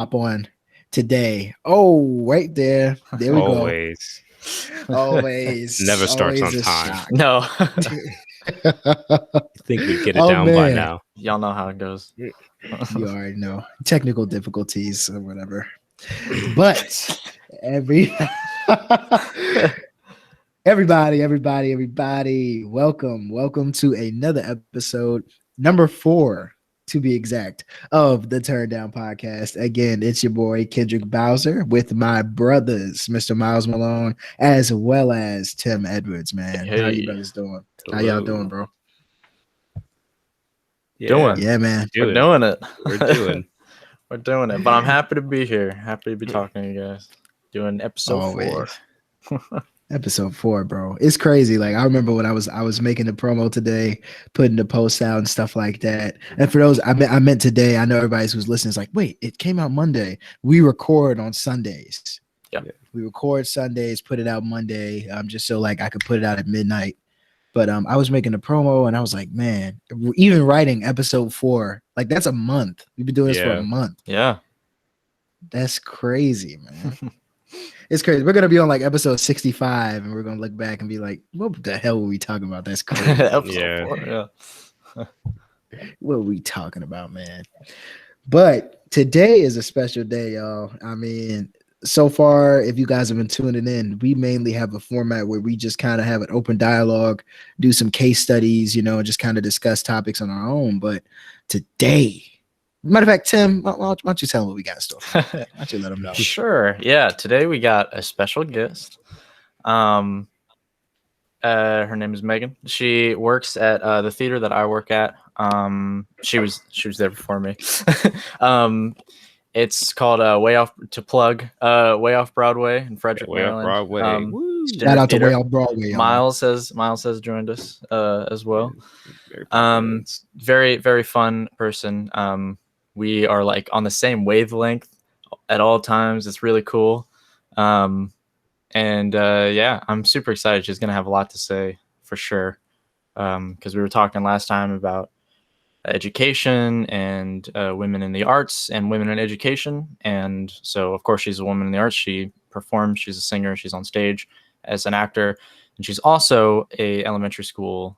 on today. Oh, right there. There we go. Always. Always. Never starts on Always a time. shock. No. I think we'd get it Oh, down by man. now. Y'all know how it goes. You already know. Technical difficulties or whatever. But everybody, welcome to another episode, number 4 to be exact, of the TurnDown podcast. Again, it's your boy Kendrick Bowser with my brothers, Mr. Miles Malone, as well as Tim Edwards. Man, how you brothers doing? How y'all doing, bro? Doing. Yeah, man. We're doing it. We're doing. We're doing it. But I'm happy to be here. Happy to be talking to you guys. Doing episode 4. Episode 4, bro. It's crazy. Like, I remember when I was making the promo today, putting the post out and stuff like that. And for those I meant today, I know everybody who's listening is like, wait, it came out Monday. We record on Sundays. Yeah. We record Sundays, put it out Monday, just so like I could put it out at midnight. But I was making a promo and I was like, man, even writing episode 4, like that's a month. We've been doing this for a month. Yeah. That's crazy, man. It's crazy. We're gonna be on like episode 65, and we're gonna look back and be like, "What the hell were we talking about?" That's crazy. Episode 4, yeah. What are we talking about, man? But today is a special day, y'all. I mean, so far, if you guys have been tuning in, we mainly have a format where we just kind of have an open dialogue, do some case studies, just kind of discuss topics on our own. But today, matter of fact, Tim, why don't you tell them what we got in store? Why don't you let them know? Sure. Yeah. Today we got a special guest. Her name is Megan. She works at the theater that I work at. She was there before me. It's called Way Off Broadway in Frederick, Way Off Maryland. Broadway. Shout out to Way Off Broadway. Miles has joined us as well. Very Very, very fun person. We are like on the same wavelength at all times. It's really cool. Yeah, I'm super excited. She's going to have a lot to say for sure. Because we were talking last time about education and women in the arts and women in education. And so, of course, she's a woman in the arts. She performs. She's a singer. She's on stage as an actor. And she's also an elementary school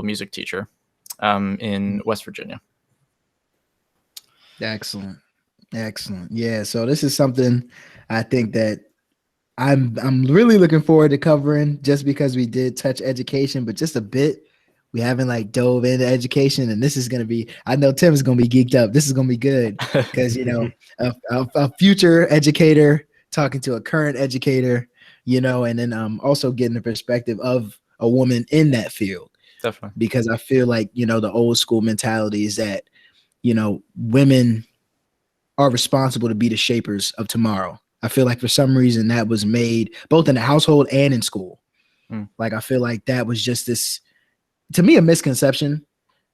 music teacher in West Virginia. Excellent. Yeah, so this is something I think that I'm really looking forward to covering, just because we did touch education, but just a bit. We haven't like dove into education, and this is gonna be. I know Tim is gonna be geeked up. This is gonna be good because a future educator talking to a current educator, and then also getting the perspective of a woman in that field. Definitely, because I feel like the old school mentality is that women are responsible to be the shapers of tomorrow. I feel like for some reason that was made both in the household and in school. Like, I feel like that was just this, to me, a misconception.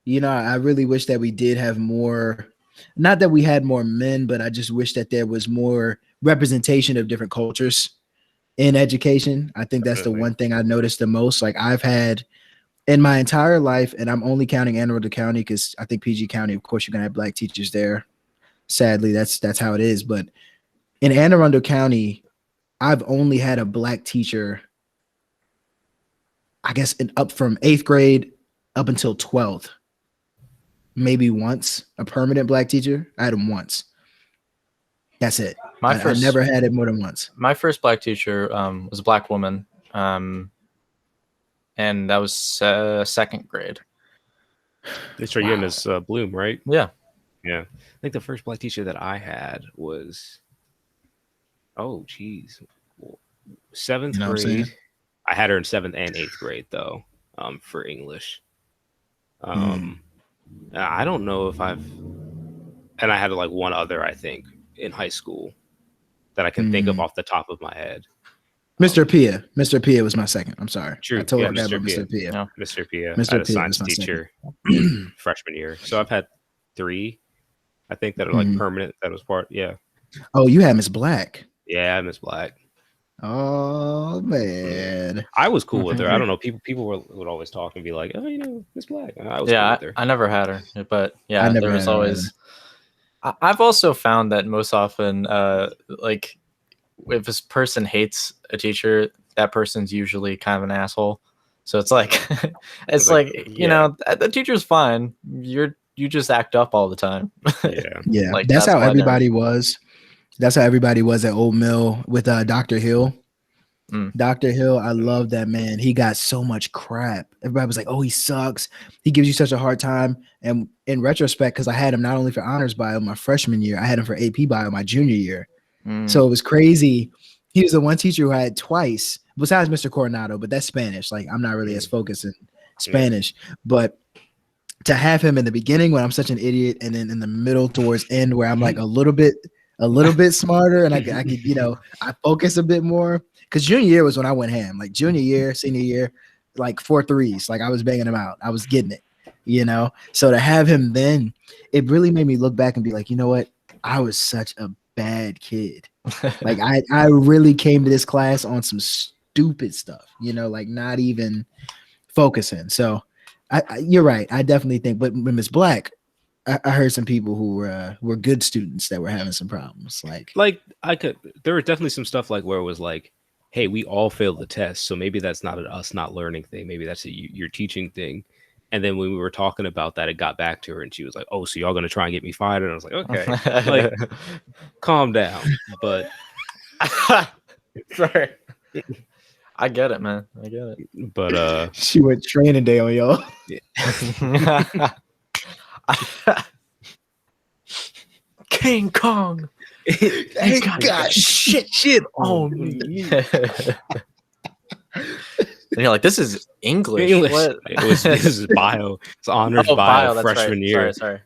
I really wish that we did have more, not that we had more men, but I just wish that there was more representation of different cultures in education. I think that's the one thing I noticed the most. Like, I've had in my entire life, and I'm only counting Anne Arundel County because I think PG County, of course, you're gonna have Black teachers there. Sadly, that's how it is. But in Anne Arundel County, I've only had a Black teacher, I guess, up from 8th grade up until 12th. Maybe once, a permanent Black teacher. I had him once. That's it. I never had it more than once. My first Black teacher was a Black woman. And that was 2nd grade. That's right. You're Miss Bloom, right? Yeah. I think the first Black teacher that I had was, 7th grade. I had her in 7th and 8th grade though, for English. I don't know if and I had like one other, I think, in high school that I can think of off the top of my head. Mr. Pia. Mr. Pia was my second. I'm sorry. True. I totally forgot about Mr. Pia. Yeah. Mr. Pia. Mr. I had a Pia science was my teacher freshman year. So I've had 3, I think, that are like permanent. That was part. Yeah. Oh, you had Miss Black. Yeah, Miss Black. Oh man, I was cool with her. I don't know. People would always talk and be like, "Oh, Miss Black." I was cool with her. I never had her, but yeah, I never there was had her always I've also found that most often, like if this person hates a teacher, that person's usually kind of an asshole. So it's like, it's like you know, the teacher's fine. You just act up all the time. Yeah. Yeah, Like, that's how why they're- everybody was. That's how everybody was at Old Mill with Dr. Hill. Dr. Hill, I love that man. He got so much crap. Everybody was like, "Oh, he sucks. He gives you such a hard time." And in retrospect, because I had him not only for honors bio my freshman year, I had him for AP bio my junior year. So it was crazy. He was the one teacher who I had twice, besides Mr. Coronado, but that's Spanish. Like, I'm not really as focused in Spanish, but to have him in the beginning when I'm such an idiot, and then in the middle towards end where I'm like a little bit smarter, and I could, you know, I focus a bit more. Because junior year was when I went ham. Like junior year, senior year, like 4 threes. Like I was banging them out. I was getting it, you know? So to have him then, it really made me look back and be like, you know what? I was such a bad kid. Like I really came to this class on some stupid stuff, you know, like not even focusing. So you're right. I definitely think, but when Miss Black, I heard some people who were good students that were having some problems. Like there were definitely some stuff like where it was like, hey, we all failed the test, so maybe that's not an us not learning thing. Maybe that's your teaching thing. And then when we were talking about that, it got back to her, and she was like, "Oh, so y'all gonna try and get me fired?" And I was like, "Okay, like, calm down." But sorry, I get it, man. I get it. But she went training day on y'all. King Kong. Ain't got shit on me. And you're like, this is English. What? This is bio. It's honors bio freshman right. year. Sorry.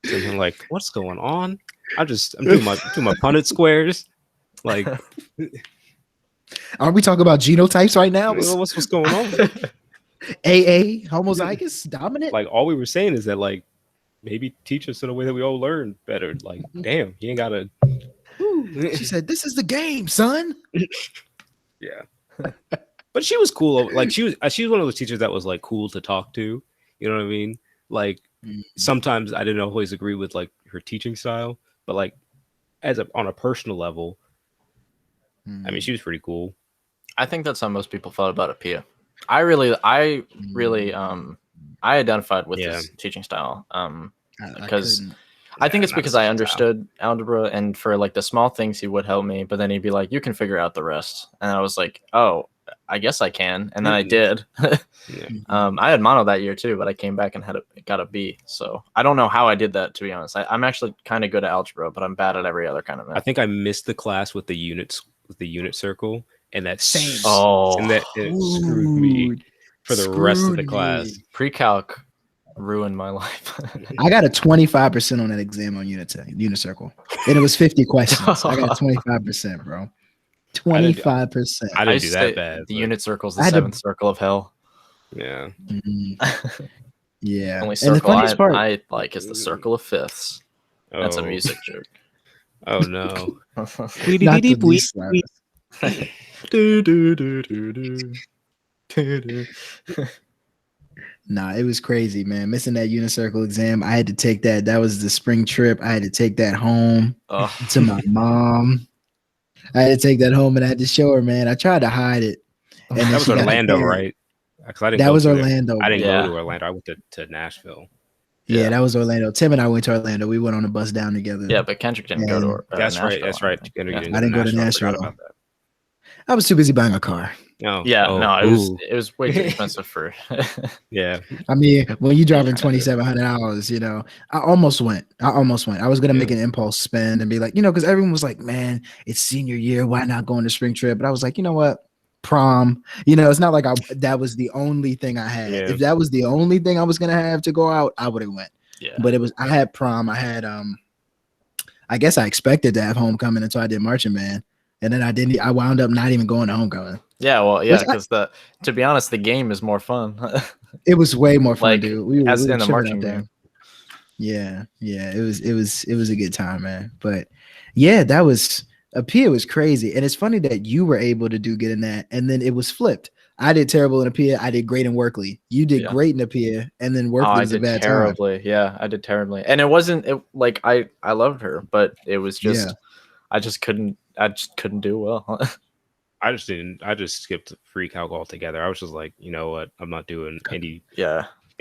So I'm like, what's going on? I'm doing my Punnett squares. Like, are we talking about genotypes right now? What's going on? AA homozygous dominant. Like all we were saying is that like maybe teach us in a way that we all learn better. Like, damn, you ain't gotta. She said, "This is the game, son." Yeah. But she was cool. Like she was one of those teachers that was like cool to talk to. You know what I mean? Like sometimes I didn't always agree with like her teaching style, but like on a personal level, I mean, she was pretty cool. I think that's how most people felt about Apia. I really I identified with this teaching style. Because I think it's because I understood algebra, and for like the small things he would help me, but then he'd be like, "You can figure out the rest," and I was like, "Oh, I guess I can," and then I did. I had mono that year too, but I came back and got a B. So I don't know how I did that, to be honest. I'm actually kind of good at algebra, but I'm bad at every other kind of math. I think I missed the class with the unit circle, and that Same. And that it screwed me for the rest of the class. Pre-calc ruined my life. I got a 25% on that exam on unit circle, and it was 50 questions. I got 25%, bro. 25%. I didn't do that bad. The unit circle is the seventh circle of hell. Yeah. Yeah. Only circle I like is the circle of fifths. That's a music joke. Oh no. Nah, it was crazy, man. Missing that unicircle exam. I had to take that. That was the spring trip. I had to take that home to my mom. I had to take that home, and I had to show her, man. I tried to hide it. And that was Orlando, right? That was Orlando. I didn't go to Orlando. I went to Nashville. Yeah, that was Orlando. Tim and I went to Orlando. We went on a bus down together. Yeah, but Kendrick didn't go to That's Nashville. That's right. I didn't go to Nashville. I was too busy buying a car. No. It was way too expensive for. Yeah. I mean, when you driving $2,700, you know, I almost went. I was gonna make an impulse spend and be like, you know, because everyone was like, "Man, it's senior year. Why not go on the spring trip?" But I was like, you know what? Prom. You know, it's not like that was the only thing I had. Yeah. If that was the only thing I was gonna have to go out, I would have went. Yeah. But I had prom. I had I guess I expected to have homecoming until I did marching band. And then I wound up not even going to homecoming. Yeah, well, yeah, because to be honest, the game is more fun. It was way more fun, like, dude. We were in the marching band. Yeah, it was a good time, man. But yeah, Apia was crazy, and it's funny that you were able to get in that, and then it was flipped. I did terrible in Apia. I did great in Workley. You did Yeah. great in Apia, and then Oh, Workley I was a did bad time. terribly. Yeah, I did terribly. And it wasn't like I loved her, but it was just Yeah. I just couldn't do well. I just skipped free calc altogether. I was just like, you know what? I'm not doing any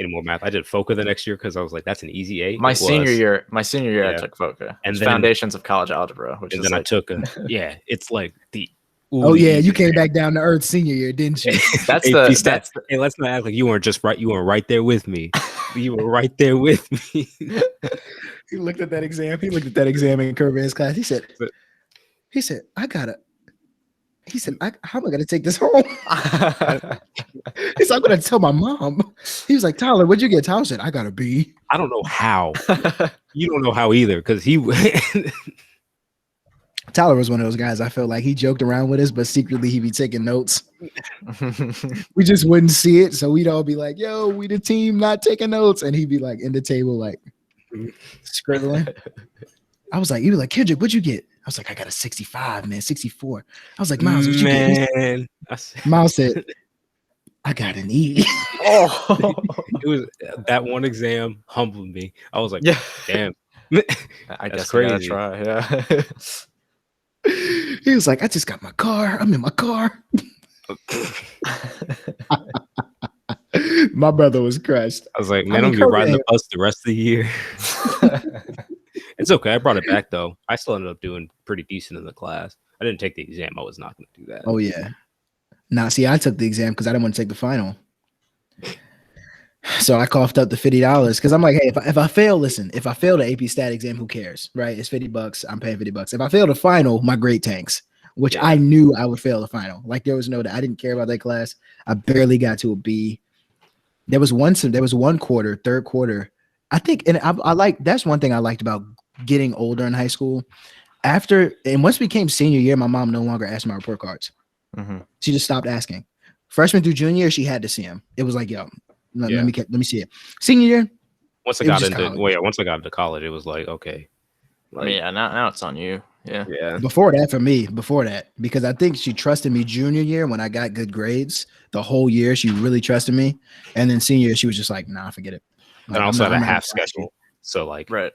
more math. I did FOCA the next year because I was like, that's an easy A. My senior year, I Yeah. took FOCA. And It's then- Foundations of College Algebra, which and is then I like took it's like the Oh the yeah, you easy came A. back down to earth senior year, didn't you? that's AP the stats. that's the, Hey, let's not act like you weren't just right. You were right there with me. You were right there with me. He looked at that exam. He looked at that exam in Curvan's class. He said, how am I gonna take this home? He said, I'm gonna tell my mom. He was like, Tyler, what'd you get? Tyler said, I got a B. I don't know how. You don't know how either, because he Tyler was one of those guys. I felt like he joked around with us, but secretly he'd be taking notes. We just wouldn't see it, so we'd all be like, "Yo, we the team not taking notes," and he'd be like in the table, like scribbling. I was like, "You were like Kendrick, what'd you get?" I was like, "I got a 65, man, 64." I was like, "Miles, what'd you get?" man. Miles said, "I got an E." Oh, It was that one exam humbled me. I was like, yeah. damn. I That's guess I gotta crazy. try. Yeah. He was like, "I just got my car. I'm in my car." My brother was crushed. I was like, man, I mean, I'm gonna be riding the Curvan- bus the rest of the year. It's okay. I brought it back though. I still ended up doing pretty decent in the class. I didn't take the exam. I was not going to do that. Oh yeah. Now, see, I took the exam because I didn't want to take the final. So I coughed up the $50 because I'm like, hey, if I fail, listen, if I fail the AP stat exam, who cares, right? It's $50. I'm paying $50. If I fail the final, my grade tanks, which I knew I would fail the final. Like there was no, I didn't care about that class. I barely got to a B. There was one quarter, third quarter. I think, and I like, that's one thing I liked about getting older in high school. Once we became senior year, my mom no longer asked my report cards. Mm-hmm. She just stopped asking. Freshman through junior year, she had to see him. It was like, yo, let me see it. Senior year, once I got into college, it was like, okay. Like, yeah, now it's on you. Yeah. Before that, because I think she trusted me junior year when I got good grades. The whole year, she really trusted me. And then senior year, she was just like, nah, forget it. Like, and I also had a half schedule. So like, right.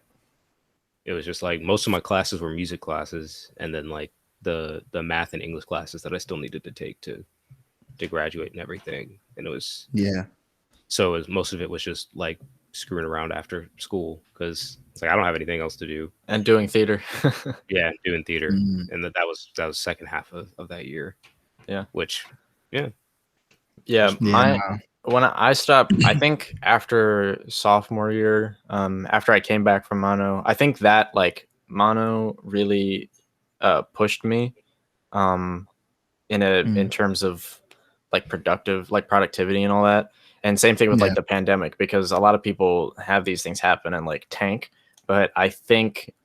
It was just like most of my classes were music classes, and then like the math and English classes that I still needed to take to graduate and everything. And it was so most of it was just like screwing around after school because it's like I don't have anything else to do. And doing theater. Doing theater. And that was second half of that year. Yeah. Which when I stopped, I think after sophomore year, after I came back from mono, I think that like mono really pushed me in terms of like productivity and all that. And same thing with like the pandemic, because a lot of people have these things happen and like tank. But I think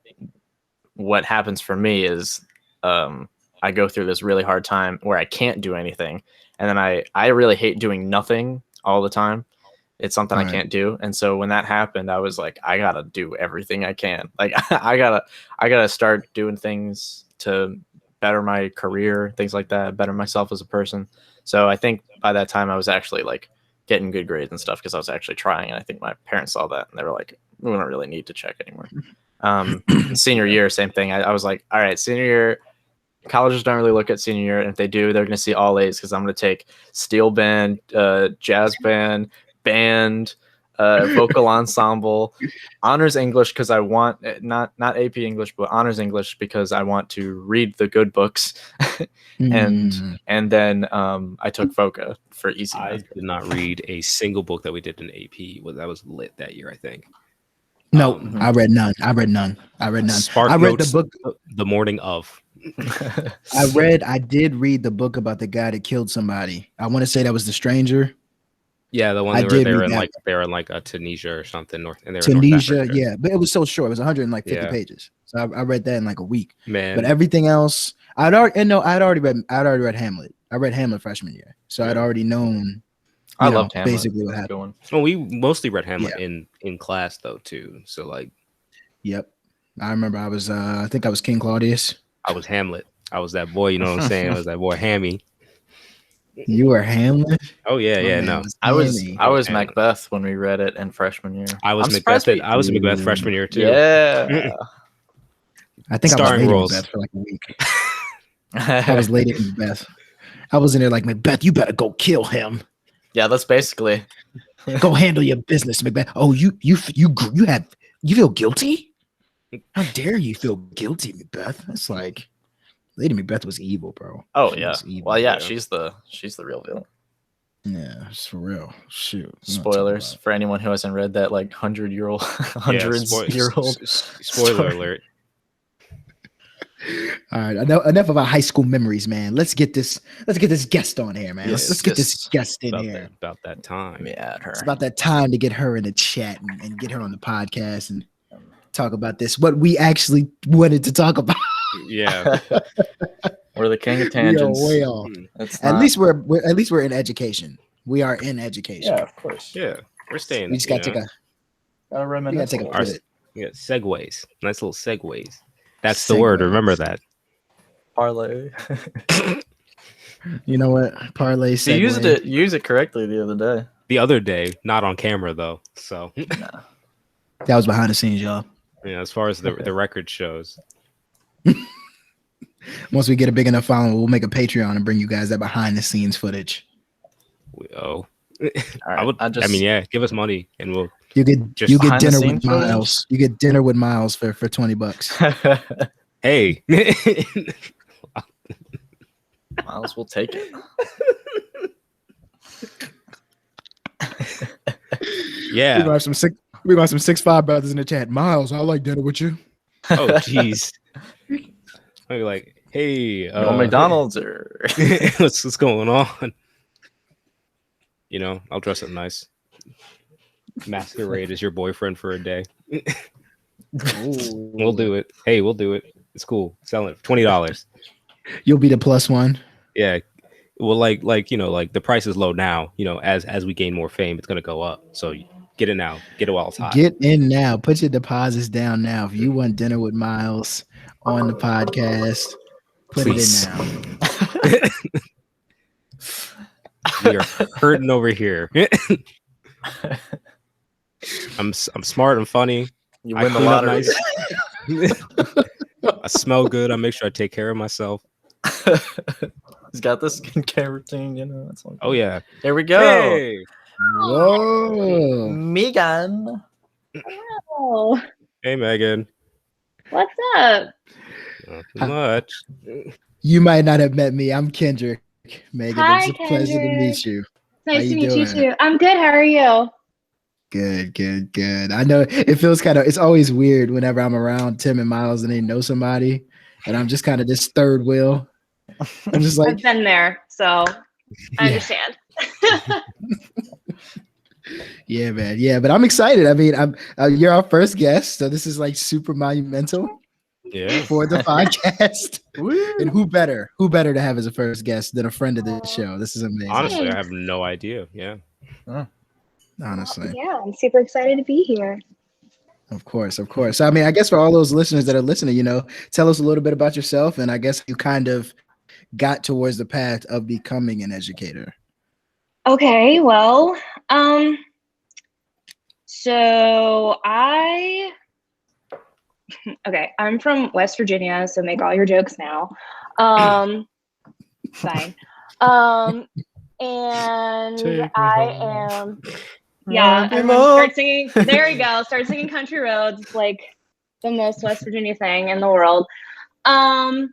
what happens for me is I go through this really hard time where I can't do anything. And then I really hate doing nothing all the time. It's something I can't do. And so when that happened, I was like, I gotta do everything I can. Like I gotta start doing things to better my career, things like that, better myself as a person. So I think by that time I was actually like getting good grades and stuff because I was actually trying. And I think my parents saw that and they were like, we don't really need to check anymore. Senior year, same thing. I was like, all right, senior year, colleges don't really look at senior year, and if they do, they're going to see all A's because I'm going to take steel band, jazz band, vocal ensemble, honors English because I want not AP English, but honors English because I want to read the good books, and then I took FOCA for easy. I did not read a single book that we did in AP. That was lit that year, I think. No, I read none. I read none. Spark I read Notes the book the morning of. I did read the book about the guy that killed somebody. I want to say that was The Stranger. Yeah, the one they were in like Tunisia or something, Tunisia, yeah, but it was so short. It was 150 pages. So I read that in like a week. Man, but everything else, I'd already read Hamlet. I read Hamlet freshman year, so I'd already known. I loved Hamlet. Basically what happened. Well, we mostly read Hamlet in class though too. So like, yep, I remember I was I think I was King Claudius. I was Hamlet. I was that boy. You know what I'm saying? I was that boy Hammy. You were Hamlet. Oh yeah, My yeah. man No, I was Annie. Hamlet. Macbeth when we read it in freshman year. I was I'm Macbeth. surprised we- I was Macbeth freshman year too. Yeah. I think I was Starring Lady roles. Macbeth for like a week. I was Lady Macbeth. I was in there like, Macbeth, you better go kill him. Yeah, that's basically. Go handle your business, Macbeth. Oh, you feel guilty? How dare you feel guilty, Macbeth? It's like Lady Macbeth was evil, bro. Oh She yeah. was evil. Well, yeah, Yeah. she's the real villain. Yeah, it's for real. Shoot. I'm not talking Spoilers about for anyone who hasn't read that like 100-year-old, Yeah, hundreds-year-old. spoiler story. alert. it. All right, enough of our high school memories, man. Let's get this guest on here, man. Yes, let's get this guest in here. About that time. Yeah, her. It's about that time to get her in the chat and get her on the podcast and talk about this. What we actually wanted to talk about. Yeah. We're the king of We are tangents. way off. It's At not- least we're in education. We are in education. yeah, of course. Yeah. We're staying. We just gotta take a Gotta we reminisce. gotta take a Our- pivot. We got segues. Nice little segues. That's the word. Segues. Remember that. parlay. You know what? Parlay You segue. used it correctly the other day. The other day, not on camera though. So That was behind the scenes, y'all. yeah, as far as the record shows. Once we get a big enough following, we'll make a Patreon and bring you guys that behind the scenes footage. All right. I mean, yeah, give us money and we'll You get Just you get behind the dinner scenes with footage? Miles. You get dinner with Miles for $20. hey. Miles will take it. Yeah. We're gonna have some 6'5" brothers in the chat. Miles, I like dinner with you. Oh jeez. I'd be like, hey, McDonald's or what's going on? You know, I'll dress up nice. Masquerade as your boyfriend for a day. We'll do it. Hey, we'll do it. It's cool. Selling it for $20. You'll be the plus one. Yeah. Well, like you know, like the price is low now. You know, as we gain more fame, it's gonna go up. So get it now. Get it while it's hot. Get in now. Put your deposits down now. If you want dinner with Miles on the podcast, put Please. it in now. We are hurting over here. I'm smart. I'm funny. you I win the clean up lottery. nice. I smell good. I make sure I take care of myself. He's got the skincare routine, you know. That's all. Oh yeah. Here we go. Hey. Whoa. Megan. Oh, Hey Megan. what's up? Not much. You might not have met me. I'm Kendrick. Megan, Hi, it's a pleasure to Kendrick. meet you. Nice you to meet you doing? too. I'm good. How are you? Good. I know it feels it's always weird whenever I'm around Tim and Miles and they know somebody, and I'm just kind of this third wheel. I'm just like, I've been there, so I Yeah. understand. yeah, man, yeah. But I'm excited. I mean, you're our first guest, so this is like super monumental Yeah. for the podcast. And who better to have as a first guest than a friend of the show? This is amazing. Honestly, I have no idea. Yeah. Honestly. Yeah, I'm super excited to be here. Of course. I mean, I guess for all those listeners that are listening, tell us a little bit about yourself, and I guess you kind of got towards the path of becoming an educator. Okay, well, so I'm from West Virginia, so make all your jokes now. Fine. And Take me I home. am, yeah, everyone start singing. There you go. Start singing Country Roads. It's like the most West Virginia thing in the world. And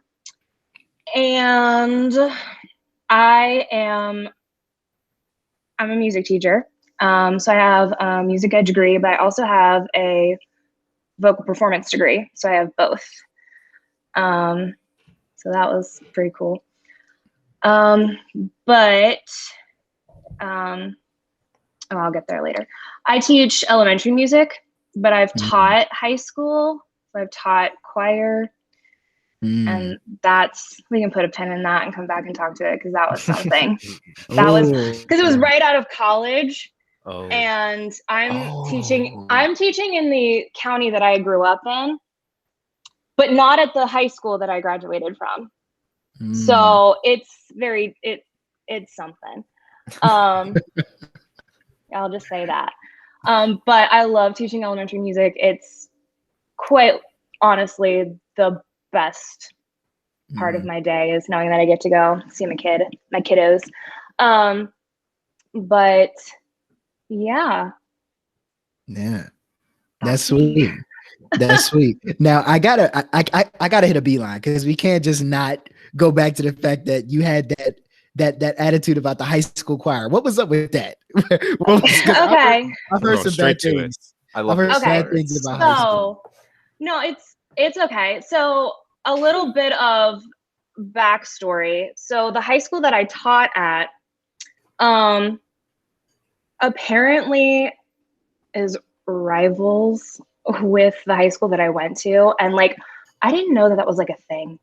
I'm a music teacher. So I have a music ed degree, but I also have a vocal performance degree. So I have both. So that was pretty cool. I'll get there later. I teach elementary music, but I've taught high school. So I've taught choir. And we can put a pin in that and come back and talk to it, because that was something. Because it was right out of college. Oh. And I'm teaching in the county that I grew up in, but not at the high school that I graduated from. So it's something. I'll just say that. But I love teaching elementary music. It's quite honestly the best part of my day is knowing that I get to go see my kiddos. But yeah. Yeah. That's sweet. That's sweet. Now I gotta hit a beeline because we can't just not go back to the fact that you had that attitude about the high school choir. What was up with that? Okay. I've heard some bad things. I love I've heard this bad story. things about high school. So no, it's okay. So a little bit of backstory. So the high school that I taught at, apparently is rivals with the high school that I went to. And like, I didn't know that that was like a thing.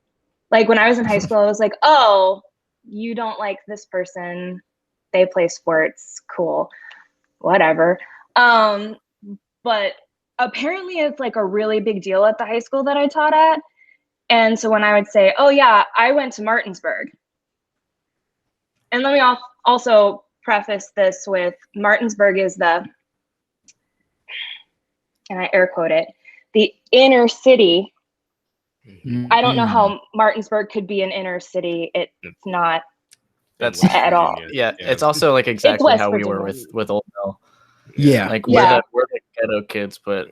Like when I was in high school, I was like, oh, you don't like this person. They play sports. Cool. Whatever. But apparently it's like a really big deal at the high school that I taught at. And so when I would say, oh yeah, I went to Martinsburg. And let me also preface this with Martinsburg is and I air quote it, the inner city. I don't know how Martinsburg could be an inner city. It's not. That's at all. Yeah, it's also like exactly how we were with Old Mill. Yeah. Like Yeah. we're the ghetto kids, but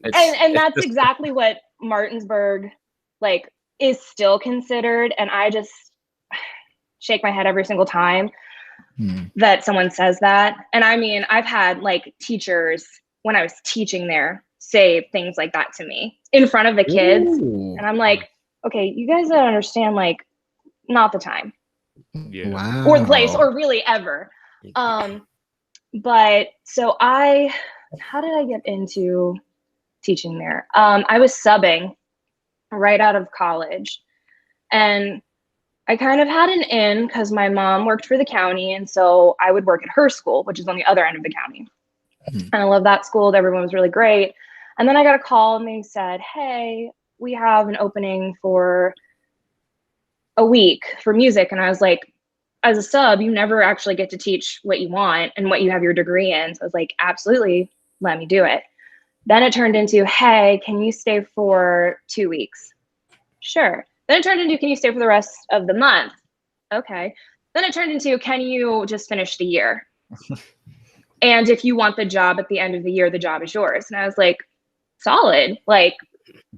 and that's exactly what Martinsburg like is still considered. And I just shake my head every single time that someone says that. And I mean, I've had like teachers when I was teaching there say things like that to me in front of the kids. Ooh. And I'm like, okay, you guys don't understand, like, not the time. Yeah. Wow. Or the place, or really ever. But so how did I get into teaching there? I was subbing right out of college, and I kind of had an in because my mom worked for the county, and so I would work at her school, which is on the other end of the county. And I love that school. Everyone was really great. And then I got a call and they said, hey, we have an opening for a week for music. And I was like, as a sub, you never actually get to teach what you want and what you have your degree in. So I was like, absolutely, let me do it. Then it turned into, hey, can you stay for 2 weeks? Sure. Then it turned into, can you stay for the rest of the month? Okay. Then it turned into, can you just finish the year? And if you want the job at the end of the year, the job is yours. And I was like, solid. Like,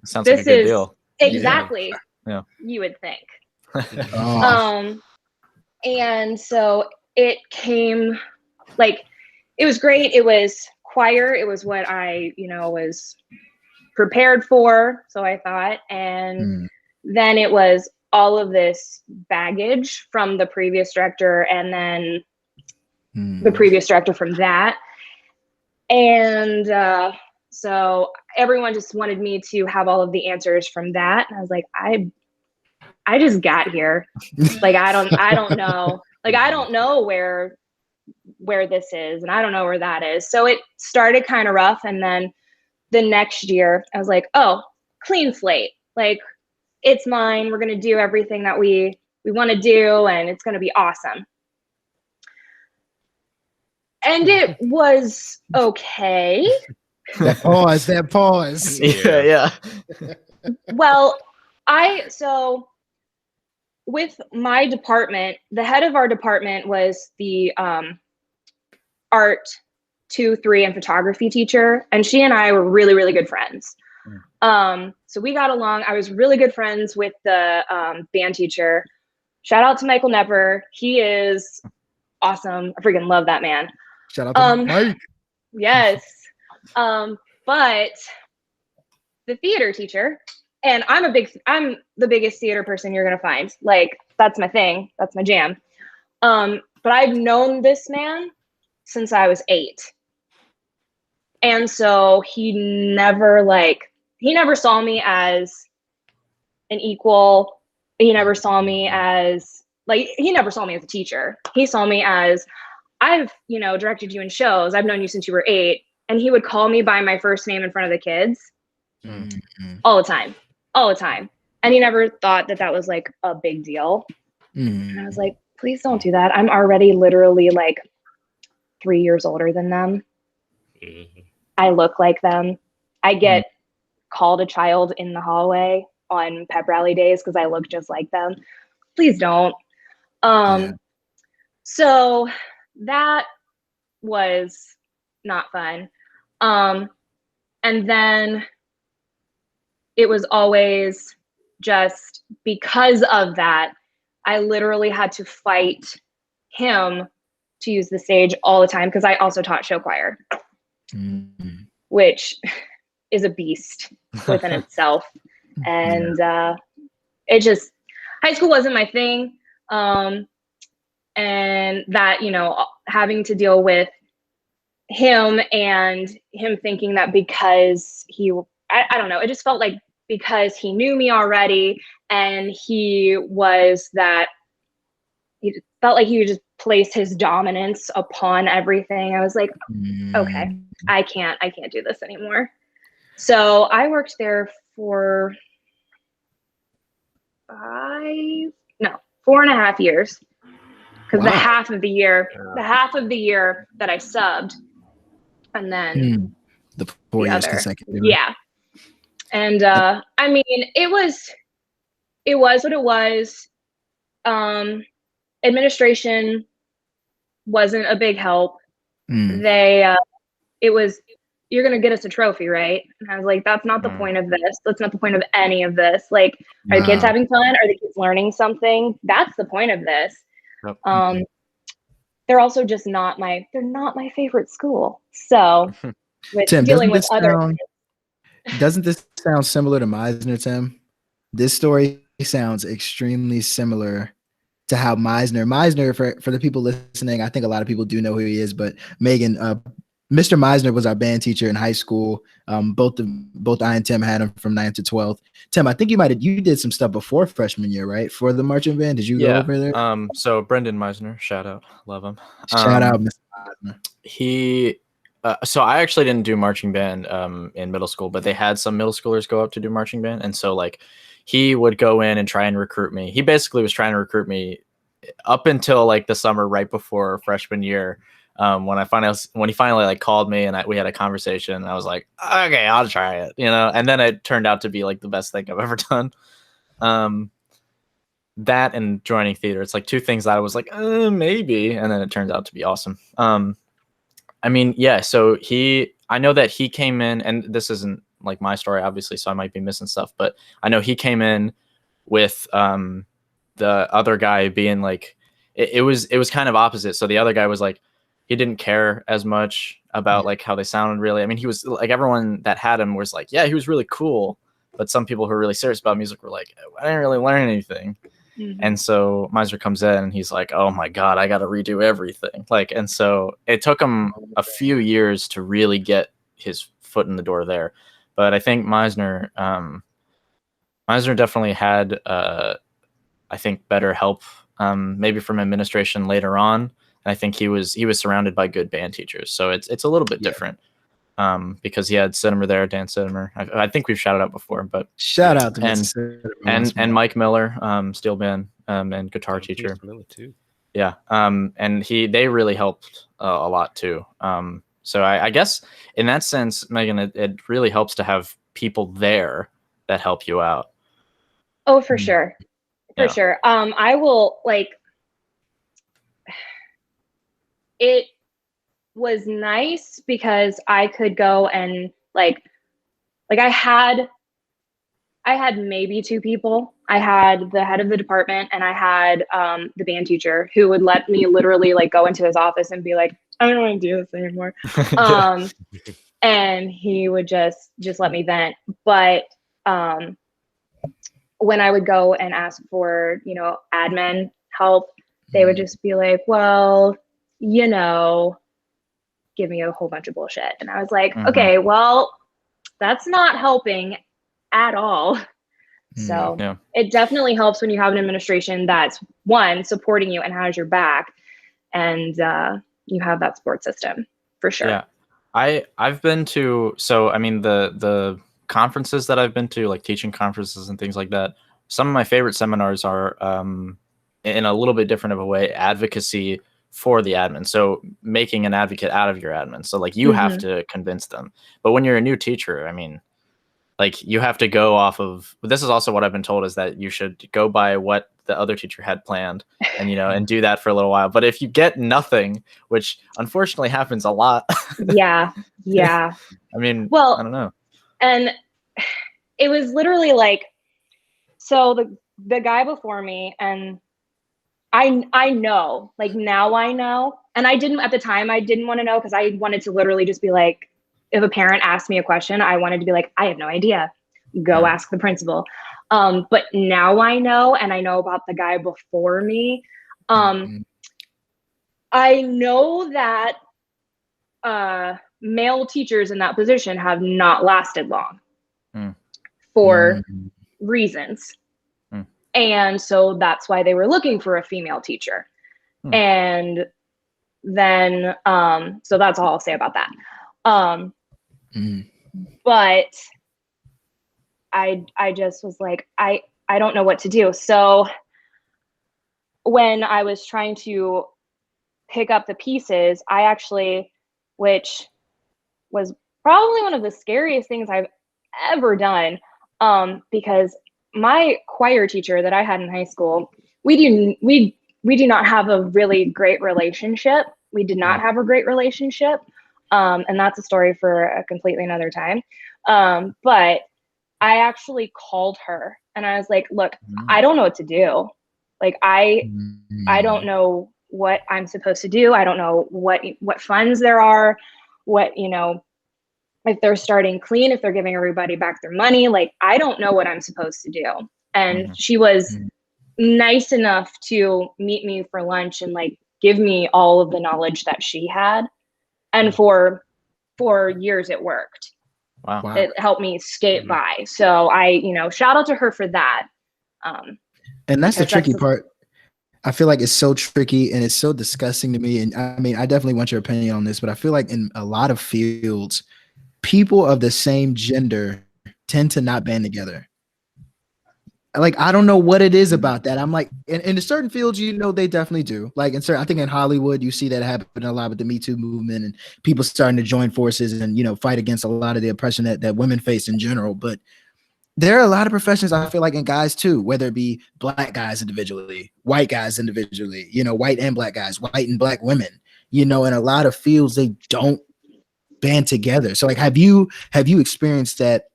sounds like a good deal. Exactly. Yeah. You would think. Oh. And so it came, like, it was great. It was choir. It was what I, was prepared for. So I thought, and then it was all of this baggage from the previous director and then the previous director from that. And so everyone just wanted me to have all of the answers from that. And I was like, I just got here. Like, I don't know. Like, I don't know where this is, and I don't know where that is. So it started kind of rough. And then the next year I was like, oh, clean slate. Like, it's mine. We're going to do everything that we want to do, and it's going to be awesome. And it was okay. That pause. Yeah. Well, so with my department, the head of our department was the art 2, 3, and photography teacher. And she and I were really, really good friends. So we got along. I was really good friends with the band teacher. Shout out to Michael Nepper. He is awesome. I freaking love that man. Shout out to Mike. Yes. But the theater teacher, and I'm the biggest theater person you're going to find. Like, that's my thing. That's my jam. But I've known this man since I was 8. And so he never saw me as an equal. He never saw me as a teacher. He saw me as, I've, directed you in shows. I've known you since you were 8. And he would call me by my first name in front of the kids all the time. And he never thought that was like a big deal. And I was like, please don't do that. I'm already literally like 3 years older than them. Mhm. I look like them. I get called a child in the hallway on pep rally days because I look just like them. Please don't. So that was not fun. And then it was always just because of that, I literally had to fight him to use the stage all the time because I also taught show choir, which is a beast within itself. And it just, high school wasn't my thing. And that, you know, having to deal with him and him thinking that because I don't know, it just felt like because he knew me already and he was that, he felt like he would just place his dominance upon everything. I was like, okay, I can't do this anymore. So I worked there for 4.5 years. Because the half of the year that I subbed, and then the 4 years other, consecutively. yeah. And I mean, it was what it was. Administration wasn't a big help. It was, you're gonna get us a trophy, right? And I was like, that's not the point of this. That's not the point of any of this. Like, are the kids having fun? Are the kids learning something? That's the point of this. Yep. They're also just they're not my favorite school. So with Tim, dealing with doesn't this sound similar to Meisner, Tim? This story sounds extremely similar to how Meisner, for the people listening, I think a lot of people do know who he is, but Megan, Mr. Meisner was our band teacher in high school. Both I and Tim had him from 9th to 12th. Tim, I think you did some stuff before freshman year, right? For the marching band. Did you go over there? So Brendan Meisner, shout out, love him. Shout out, Mr. Meisner. He so I actually didn't do marching band in middle school, but they had some middle schoolers go up to do marching band, and so like he would go in and try and recruit me. He basically was trying to recruit me up until like the summer right before freshman year. When he finally like called me and we had a conversation, I was like, okay, I'll try it, you know. And then it turned out to be like the best thing I've ever done. That and joining theater, it's like two things that I was like, maybe, and then it turned out to be awesome. I mean, yeah. So I know that he came in, and this isn't like my story, obviously, so I might be missing stuff, but I know he came in with the other guy being like, it was kind of opposite. So the other guy was like, he didn't care as much about like how they sounded really. I mean, he was like, everyone that had him was like, yeah, he was really cool. But some people who are really serious about music were like, I didn't really learn anything. And so Meisner comes in and he's like, oh my God, I got to redo everything. Like, and so it took him a few years to really get his foot in the door there. But I think Meisner definitely had, I think, better help, maybe from administration later on. And I think he was surrounded by good band teachers. So it's a little bit different. Because he had Sittimer there, Dan Sittimer. I think we've shouted out before, but shout out to and Mike Miller, steel band and guitar teacher. Miller too. Yeah, and they really helped a lot too. So I guess in that sense, Megan, it really helps to have people there that help you out. Oh, for sure, for sure. I will like it. Was nice because I could go and like I had maybe two people. I had the head of the department and I had the band teacher who would let me literally like go into his office and be like, I don't want to do this anymore. And he would just let me vent. But when I would go and ask for, you know, admin help, they would just be like, well, you know, give me a whole bunch of bullshit. And I was like, okay, well, that's not helping at all. So it definitely helps when you have an administration that's one, supporting you and has your back, and you have that support system for sure. Yeah. I've been to, so I mean the conferences that I've been to, like teaching conferences and things like that, some of my favorite seminars are in a little bit different of a way, advocacy for the admin. So making an advocate out of your admin. So like you have to convince them. But when you're a new teacher, I mean, like you have to go off of, this is also what I've been told, is that you should go by what the other teacher had planned and, you know, and do that for a little while. But if you get nothing, which unfortunately happens a lot. Yeah. I mean, well, I don't know. And it was literally like, so the guy before me, and I know, like now I know, and I didn't at the time, I didn't want to know because I wanted to literally just be like, if a parent asked me a question, I wanted to be like, I have no idea. Go ask the principal. But now I know, and I know about the guy before me. I know that male teachers in that position have not lasted long for reasons. And so that's why they were looking for a female teacher. And then, so that's all I'll say about that. But I just was like, I don't know what to do. So when I was trying to pick up the pieces, I actually, which was probably one of the scariest things I've ever done, because my choir teacher that I had in high school, we do not have a really great relationship. We did not have a great relationship. And that's a story for a completely another time. But I actually called her and I was like, look, I don't know what to do. Like, I don't know what I'm supposed to do. I don't know what funds there are, what, you know, if they're starting clean, if they're giving everybody back their money, like, I don't know what I'm supposed to do. And she was nice enough to meet me for lunch and like give me all of the knowledge that she had. And for 4 years it worked. Wow. It helped me skate by. So I, you know, shout out to her for that. And that's the tricky part. I feel like it's so tricky and it's so disgusting to me. And I mean, I definitely want your opinion on this, but I feel like in a lot of fields, people of the same gender tend to not band together. Like, I don't know what it is about that. I'm like, in certain fields, you know, they definitely do. Like in certain, I think in Hollywood, you see that happen a lot with the Me Too movement and people starting to join forces and, you know, fight against a lot of the oppression that women face in general. But there are a lot of professions, I feel like, in guys too, whether it be black guys individually, white guys individually, you know, white and black guys, white and black women, you know, in a lot of fields, they don't band together. So like, have you experienced that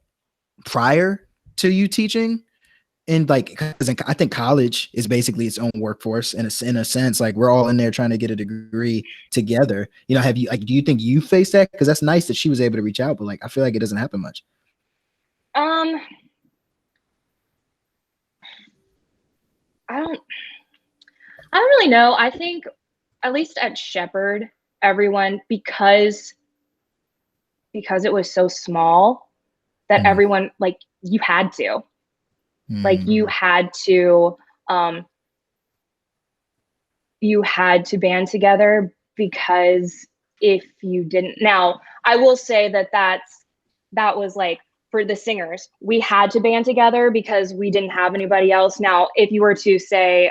prior to you teaching? And like, because I think college is basically its own workforce in a sense. Like, we're all in there trying to get a degree together. You know, do you think you faced that? Because that's nice that she was able to reach out, but like, I feel like it doesn't happen much. I don't really know. I think at least at Shepherd, everyone, because it was so small, that everyone, like, you had to. Like, you had to band together, because if you didn't, now I will say that was like, for the singers, we had to band together because we didn't have anybody else. Now, if you were to say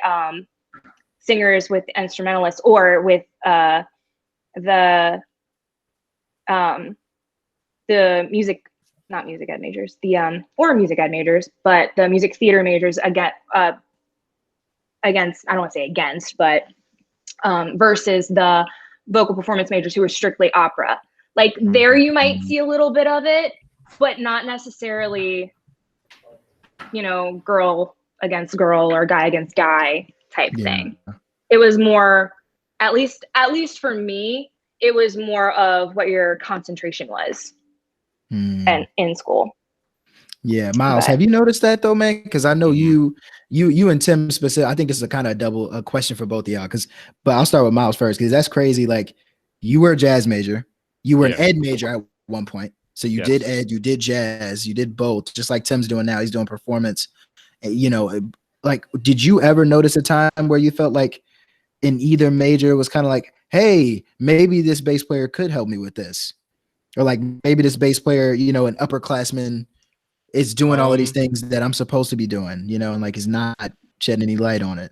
singers with instrumentalists or with the music, not music ed majors, or music ed majors, but the music theater majors against, I don't want to say against, but versus the vocal performance majors who were strictly opera. Like, there you might see a little bit of it, but not necessarily, you know, girl against girl or guy against guy type thing. It was more, at least for me, it was more of what your concentration was. And in school. Yeah, Miles, have you noticed that though, man? Because I know you and Tim specific. I think this is a kind of a question for both of y'all. But I'll start with Miles first, because that's crazy. Like, you were a jazz major, you were an ed major at one point. So you did ed, you did jazz, you did both, just like Tim's doing now. He's doing performance. You know, like, did you ever notice a time where you felt like in either major was kind of like, hey, maybe this bass player could help me with this? Or like, maybe this bass player, you know, an upperclassman is doing all of these things that I'm supposed to be doing, you know, and like is not shedding any light on it.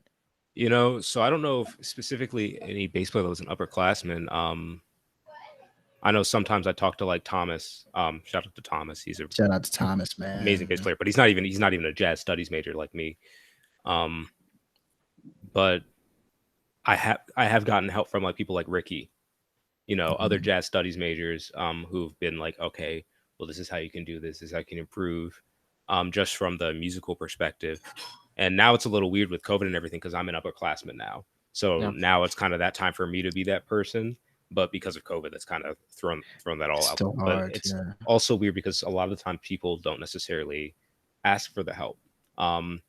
You know, so I don't know if specifically any bass player that was an upperclassman. I know sometimes I talk to like Thomas. Shout out to Thomas. He's a Shout out to Thomas, man. amazing bass player, but he's not even a jazz studies major like me. But I have gotten help from like people like Ricky, you know, other jazz studies majors who've been like, okay, well, this is how you can do this is how you can improve, just from the musical perspective. And now it's a little weird with COVID and everything because I'm an upperclassman now. So now it's kind of that time for me to be that person. But because of COVID, that's kind of thrown that all out. Still hard, but it's also weird because a lot of the time people don't necessarily ask for the help. And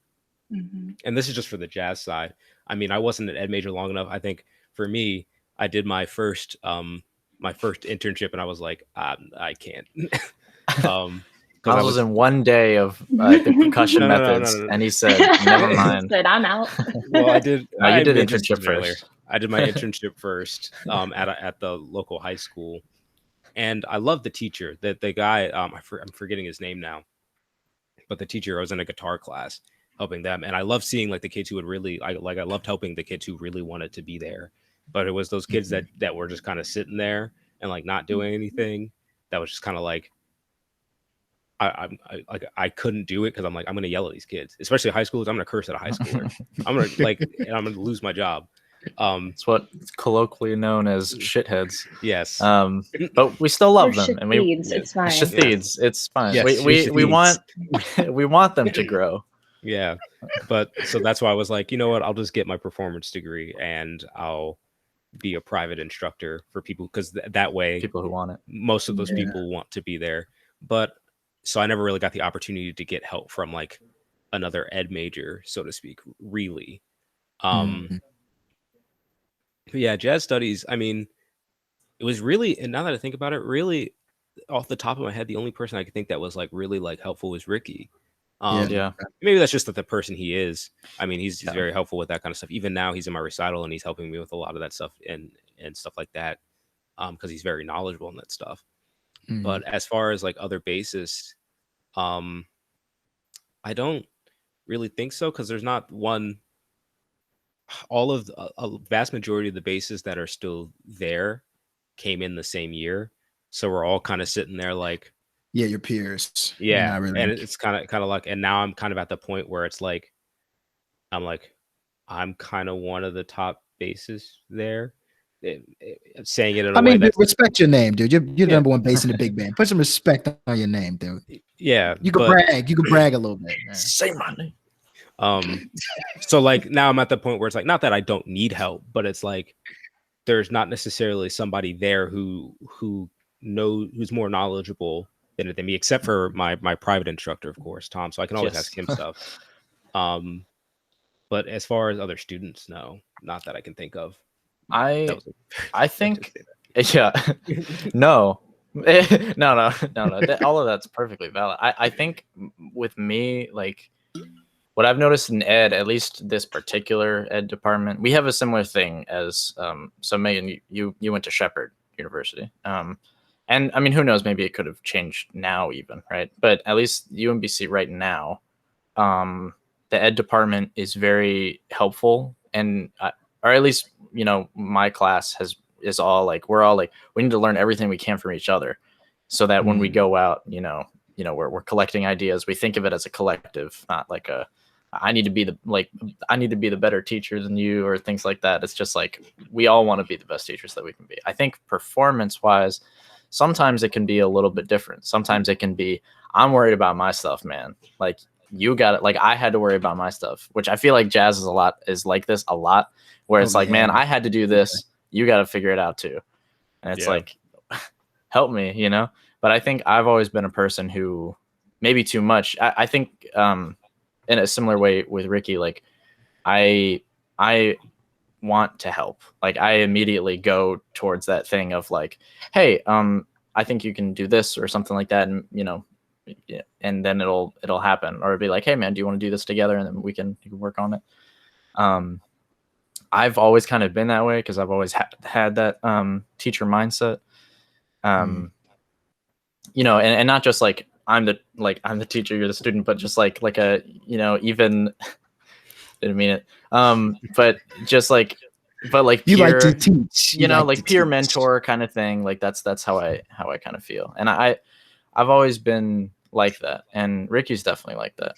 this is just for the jazz side. I mean, I wasn't an ed major long enough. I think for me, I did my first internship and I was like, I can't. I was in one day of the percussion methods, and he said, "Never mind." He said, "I'm out." Well, I did. You did internship first. I did my internship first at the local high school, and I loved the teacher. That the guy, I'm forgetting his name now, but the teacher, I was in a guitar class helping them, and I loved seeing like the kids who would really, I loved helping the kids who really wanted to be there, but it was those kids that were just kind of sitting there and like not doing anything. That was just kind of like. I couldn't do it because I'm like, I'm gonna yell at these kids, especially high schoolers. I'm gonna curse at a high schooler. I'm gonna lose my job. It's what's colloquially known as shitheads. Yes. But we still love them, and it's fine. Shitheeds, it's fine. Yes, we want them to grow. Yeah, but so that's why I was like, you know what? I'll just get my performance degree and I'll be a private instructor for people because that way, people who want it, most of those people want to be there. But so I never really got the opportunity to get help from like another ed major, so to speak, really. But yeah, jazz studies, I mean, it was really, and now that I think about it, really off the top of my head, the only person I could think that was like really like helpful was Ricky. Maybe that's just that the person he is. I mean, he's very helpful with that kind of stuff. Even now he's in my recital and he's helping me with a lot of that stuff and stuff like that. Because he's very knowledgeable in that stuff. But as far as like other bassists, I don't really think so because there's not one. All of a vast majority of the bassists that are still there came in the same year, so we're all kind of sitting there like, yeah, your peers, yeah, really... and it's kind of like, and now I'm kind of at the point where it's like, I'm kind of one of the top bassists there. Saying it in a way dude, respect your name, dude. You're the number one bass in the big band. Put some respect on your name, dude. Yeah, you can brag. You can brag a little bit. Man. Say my name. So like now I'm at the point where it's like, not that I don't need help, but it's like there's not necessarily somebody there who's more knowledgeable than me, except for my private instructor, of course, Tom. So I can always ask him stuff. But as far as other students, no, not that I can think of. I think yeah no all of that's perfectly valid. I think with me, like what I've noticed in ed, at least this particular ed department, we have a similar thing as so Megan, you went to Shepherd University, and I mean, who knows, maybe it could have changed now even, right? But at least UMBC right now, the ed department is very helpful, and or at least, you know, my class is all like, we're all like, we need to learn everything we can from each other so that when we go out, you know, we're collecting ideas. We think of it as a collective, not like I need to be the better teacher than you or things like that. It's just like, we all want to be the best teachers that we can be. I think performance wise, sometimes it can be a little bit different. Sometimes it can be, I'm worried about my stuff, man. Like, you got it. Like, I had to worry about my stuff, which I feel like jazz is like this a lot, where it's like, man, I had to do this. You got to figure it out too. And it's like, help me, you know? But I think I've always been a person who maybe too much. I think in a similar way with Ricky, like I want to help. Like, I immediately go towards that thing of like, hey, I think you can do this or something like that. And, you know, and then it'll happen, or it'd be like, hey man, do you want to do this together? And then you can work on it. I've always kind of been that way because I've always had that teacher mindset. You know, and not just like I'm the teacher, you're the student, but just like a, you know, even Didn't mean it. But just like, You peer, like to teach, you know, like like to peer teach. mentor kind of thing. Like that's how I kind of feel. And I've always been like that. And Ricky's definitely like that.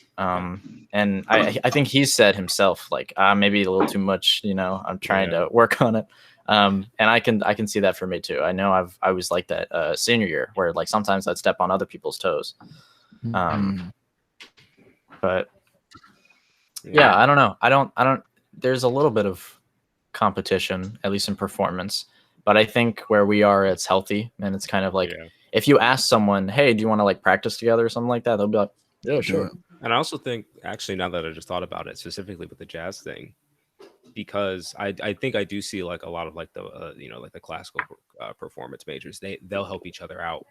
And I think he said himself, like, maybe a little too much, you know, I'm trying to work on it. And I can see that for me too. I know I was like that senior year, where like sometimes I'd step on other people's toes. But yeah, I don't know. I don't, there's a little bit of competition, at least in performance, but I think where we are, it's healthy. And it's kind of like, if you ask someone, hey, do you want to like practice together or something like that? They'll be like, yeah, sure. And I also think, actually, now that I just thought about it, specifically with the jazz thing, because I think I do see like a lot of like the you know, like the classical performance majors, they'll help each other out.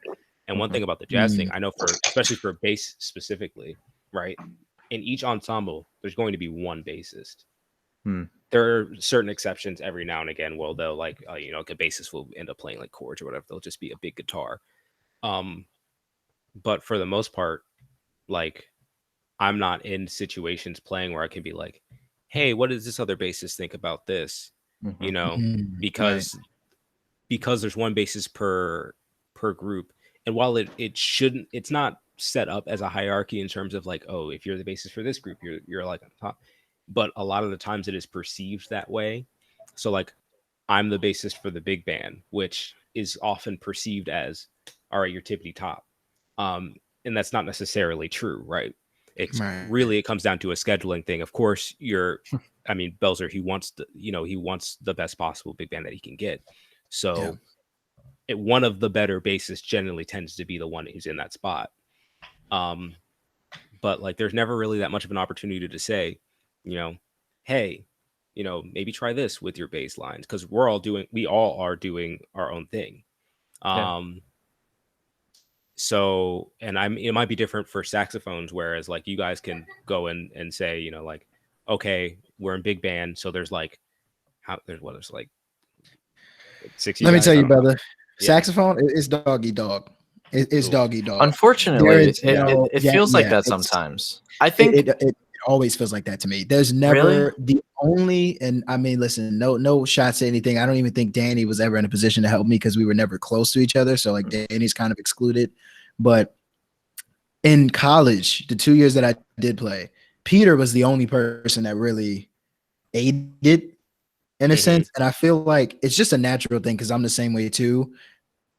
And one thing about the jazz thing, I know, for especially for bass specifically, right, in each ensemble there's going to be one bassist. There are certain exceptions every now and again where they'll like you know, like a bassist will end up playing like chords or whatever, they'll just be a big guitar. But for the most part, like, I'm not in situations playing where I can be like, hey, what does this other bassist think about this? You know, because there's one bassist per group. And while it shouldn't, it's not set up as a hierarchy in terms of like, oh, if you're the bassist for this group, you're like on top. But a lot of the times it is perceived that way. So like, I'm the bassist for the big band, which is often perceived as, all right, you're tippity top. And that's not necessarily true, right? It's really, it comes down to a scheduling thing. Of course, I mean, Belzer, he wants the best possible big band that he can get. So one of the better bassists generally tends to be the one who's in that spot. But like, there's never really that much of an opportunity to say, you know, hey, you know, maybe try this with your bass lines, because we all are doing our own thing. So, and it might be different for saxophones, whereas like you guys can go in and say, you know, like, okay, we're in big band, so there's like, there's like 60 Let me guys? tell I you, don't know. brother, saxophone is dog eat dog. It's dog eat dog. Unfortunately, it feels like that sometimes. I think it always feels like that to me. There's never the only, and I mean, listen, no shots at anything. I don't even think Danny was ever in a position to help me because we were never close to each other. So like Danny's kind of excluded. But in college, the 2 years that I did play, Peter was the only person that really aided in a sense. And I feel like it's just a natural thing because I'm the same way too.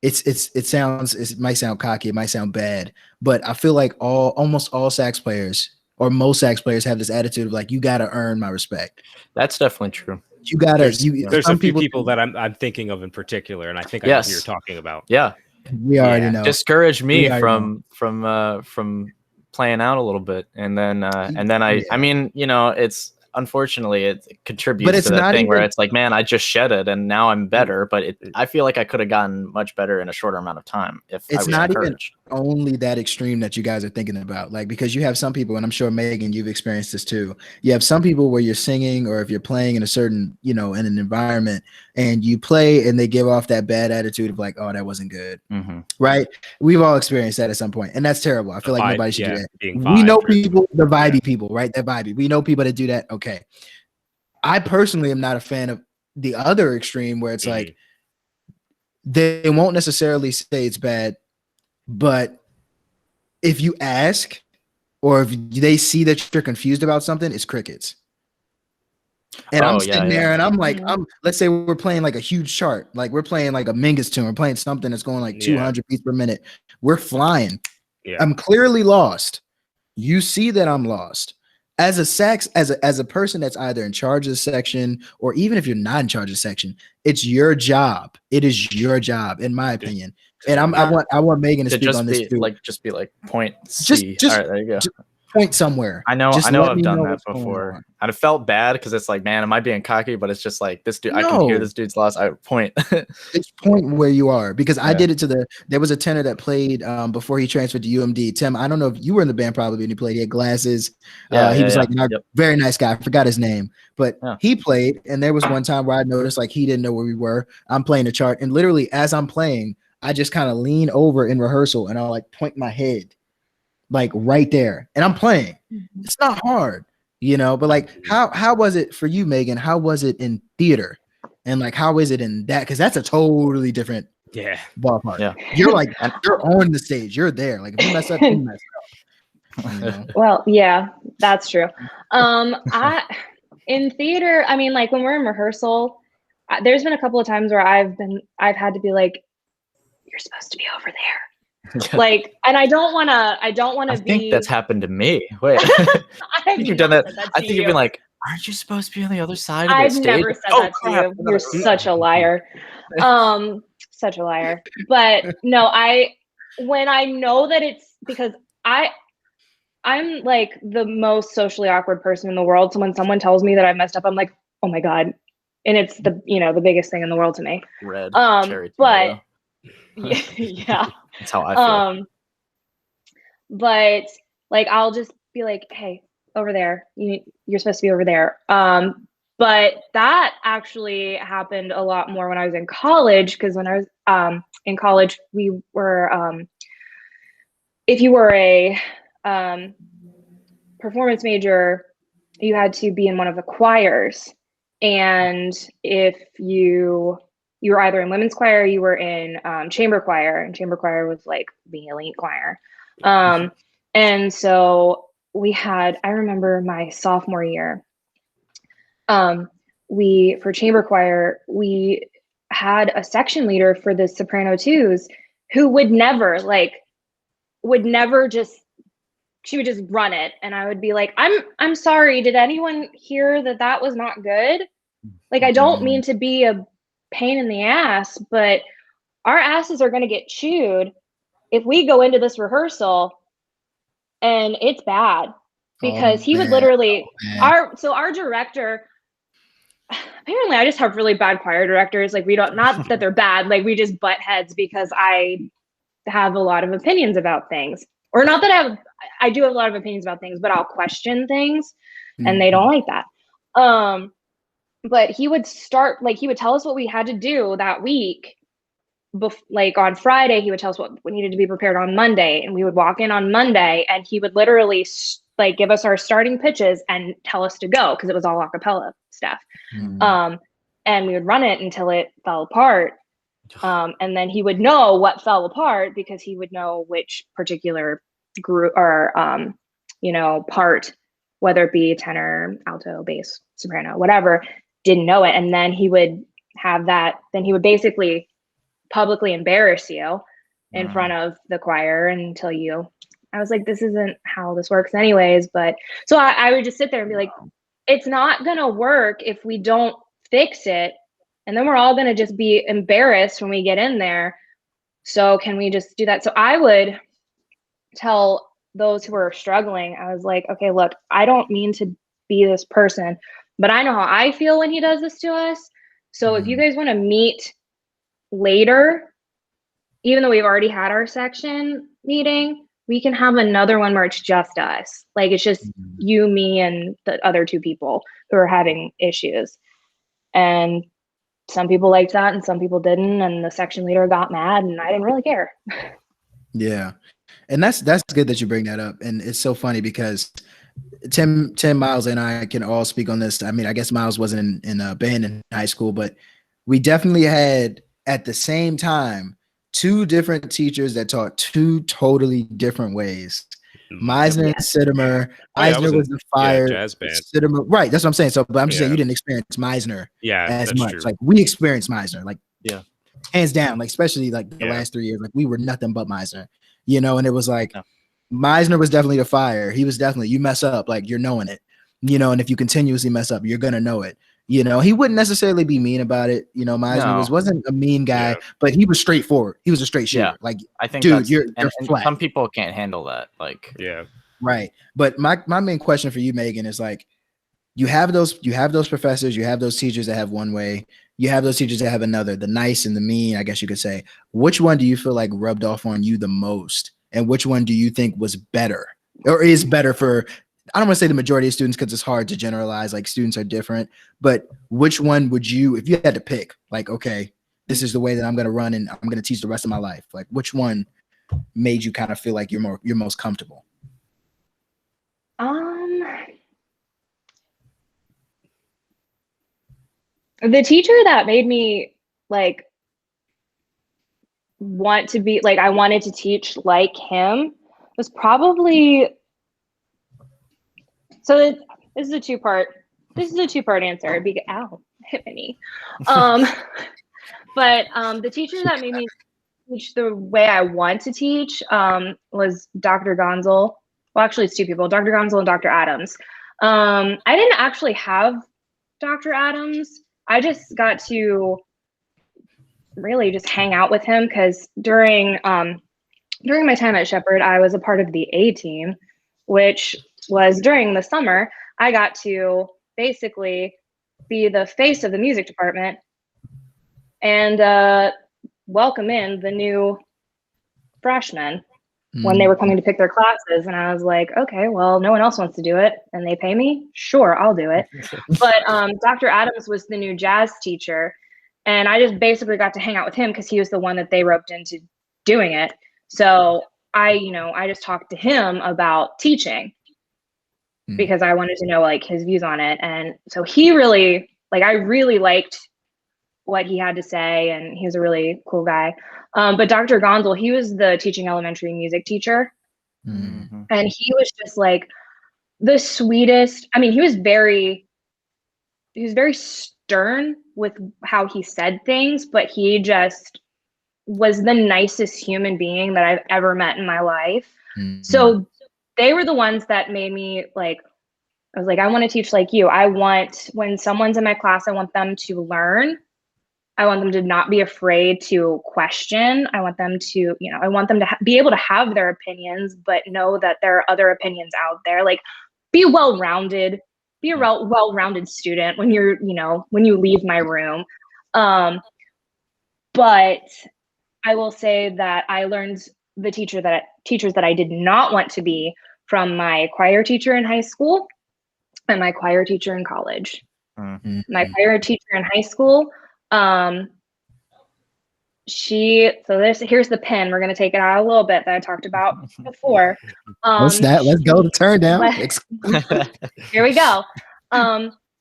It might sound cocky, it might sound bad, but I feel like almost all sax players or most sax players have this attitude of like, you got to earn my respect. That's definitely true. You got to. There's a few people that I'm thinking of in particular, and I think I know who you're talking about. Yeah, we already know. Discouraged me from playing out a little bit, and then I mean, you know, it's unfortunately it contributes to that thing where it's like, man, I just shed it and now I'm better, but I feel like I could have gotten much better in a shorter amount of time if I was encouraged. Even only that extreme that you guys are thinking about, like, because you have some people, and I'm sure Megan, you've experienced this too. You have some people where you're singing, or if you're playing in a certain, you know, in an environment, and you play and they give off that bad attitude of like, oh, that wasn't good. Right? We've all experienced that at some point, and that's terrible. I feel like nobody should do that. We know people, the vibey people, right? That vibey. We know people that do that. Okay. I personally am not a fan of the other extreme where it's like they won't necessarily say it's bad, but if you ask or if they see that you're confused about something, it's crickets. And I'm sitting there and I'm like, let's say we're playing like a huge chart, like we're playing like a Mingus tune, we're playing something that's going like 200 beats per minute. We're flying. I'm clearly lost. You see that I'm lost. As a sax, as a person that's either in charge of the section, or even if you're not in charge of the section, it's your job. It is your job, in my opinion. And I want Megan to speak on this too. Just be like point C. All right, there you go. Point somewhere. I know I've done that before. And it felt bad because it's like, man, am I being cocky? But it's just like this dude, I can hear this dude's lost. I point. It's point where you are, because I did it there was a tenor that played before he transferred to UMD. Tim, I don't know if you were in the band probably when he played. He had glasses. He was like very nice guy. I forgot his name, but he played. And there was one time where I noticed like he didn't know where we were. I'm playing a chart, and literally as I'm playing, I just kind of lean over in rehearsal and I'll like point my head like right there, and I'm playing. It's not hard. you know. But like, how was it for you, Megan? How was it in theater, and like, how is it in that? Because that's a totally different ballpark. Yeah, you're like, you're on the stage, you're there. Like, if you mess up, you mess up. You know? Well, yeah, that's true. In theater, I mean, like when we're in rehearsal, there's been a couple of times where I've had to be like, you're supposed to be over there. Like, and I don't want to be. I think that's happened to me. Wait, I think you've done that. I think you've been like, aren't you supposed to be on the other side of the stage? I've never said that to you. You're such a liar. Such a liar. But no, when I know that it's because I'm like the most socially awkward person in the world. So when someone tells me that I messed up, I'm like, oh my God. And it's the biggest thing in the world to me. Red cherry tomato. But yeah. That's how I feel. But like, I'll just be like, hey, over there, you're supposed to be over there. But that actually happened a lot more when I was in college, because when I was in college, we were, if you were a performance major, you had to be in one of the choirs. And if you were either in women's choir, or you were in chamber choir, and chamber choir was like the elite choir. And so I remember my sophomore year, for chamber choir, we had a section leader for the soprano twos who would never she would just run it. And I would be like, I'm sorry. Did anyone hear that was not good? Like, I don't mean to be a pain in the ass, but our asses are going to get chewed if we go into this rehearsal and it's bad, because he would literally, our director, apparently I just have really bad choir directors. Like, we don't, not that they're bad, like we just butt heads because I have a lot of opinions about things, or not that I do have a lot of opinions about things, but I'll question things and they don't like that. But he would he would tell us what we had to do that week. Like on Friday, he would tell us what needed to be prepared on Monday, and we would walk in on Monday and he would literally like give us our starting pitches and tell us to go, because it was all a cappella stuff. And we would run it until it fell apart. And then he would know what fell apart, because he would know which particular group or part, whether it be tenor, alto, bass, soprano, whatever, didn't know it. And then he would basically publicly embarrass you in front of the choir I was like, this isn't how this works anyways. But so I would just sit there and be like, it's not gonna work if we don't fix it, and then we're all gonna just be embarrassed when we get in there. So can we just do that? So I would tell those who were struggling, I was like, okay, look, I don't mean to be this person, but I know how I feel when he does this to us. So if you guys want to meet later, even though we've already had our section meeting, we can have another one where it's just us. Like, it's just you, me, and the other two people who are having issues. And some people liked that and some people didn't. And the section leader got mad, and I didn't really care. Yeah. And that's good that you bring that up. And it's so funny because Tim, Miles, and I can all speak on this. I mean, I guess Miles wasn't in a band in high school, but we definitely had at the same time two different teachers that taught two totally different ways. Meisner and Sittimer. Meisner was the fire. Jazz band. Sittimer, right? That's what I'm saying. So, but I'm just saying you didn't experience Meisner as much. True. Like, we experienced Meisner, like hands down. Like, especially like the last 3 years, like we were nothing but Meisner, and it was like Meisner was definitely the fire. He was definitely, you mess up, like you're knowing it, and if you continuously mess up, you're gonna know it. He wouldn't necessarily be mean about it. Meisner wasn't a mean guy, but he was straightforward. He was a straight shooter. Like, I think, dude, you're flat. Some people can't handle that. Like, right. But my main question for you, Megan, is like, you have those professors, you have those teachers that have one way, you have those teachers that have another, the nice and the mean, I guess you could say. Which one do you feel like rubbed off on you the most? And which one do you think was better or is better for, I don't want to say the majority of students, because it's hard to generalize, like students are different, but which one would you, if you had to pick, like, okay, this is the way that I'm going to run and I'm going to teach the rest of my life, like which one made you kind of feel like you're most comfortable? The teacher that made me like want to be like, I wanted to teach like him was probably, so this is a two-part answer. Ow, hit my knee. But the teacher that made me teach the way I want to teach was Dr. Gonzel. Well, actually, it's two people, Dr. Gonzel and Dr. Adams. I didn't actually have Dr. Adams. I just got to really just hang out with him because during my time at Shepherd, I was a part of the A team, which was during the summer. I got to basically be the face of the music department and welcome in the new freshmen when they were coming to pick their classes. And I was like, okay, well, no one else wants to do it and they pay me. Sure, I'll do it. But Dr. Adams was the new jazz teacher. And I just basically got to hang out with him because he was the one that they roped into doing it. So I just talked to him about teaching because I wanted to know like his views on it. And so he really, like, I really liked what he had to say, and he was a really cool guy. But Dr. Gonzel, he was the teaching elementary music teacher. And he was just like the sweetest. I mean, he was very stern with how he said things, but he just was the nicest human being that I've ever met in my life. So they were the ones that made me like, I was like, I want to teach like you. I want, when someone's in my class, I want them to learn. I want them to not be afraid to question. I want them to, I want them to be able to have their opinions, but know that there are other opinions out there. Like, be well-rounded, be a well-rounded student when you're, when you leave my room. But I will say that I learned the teachers that I did not want to be from my choir teacher in high school and my choir teacher in college. My choir teacher in high school, here's the pin. We're going to take it out a little bit that I talked about before. What's that? Let's go to TurnDown. Here we go.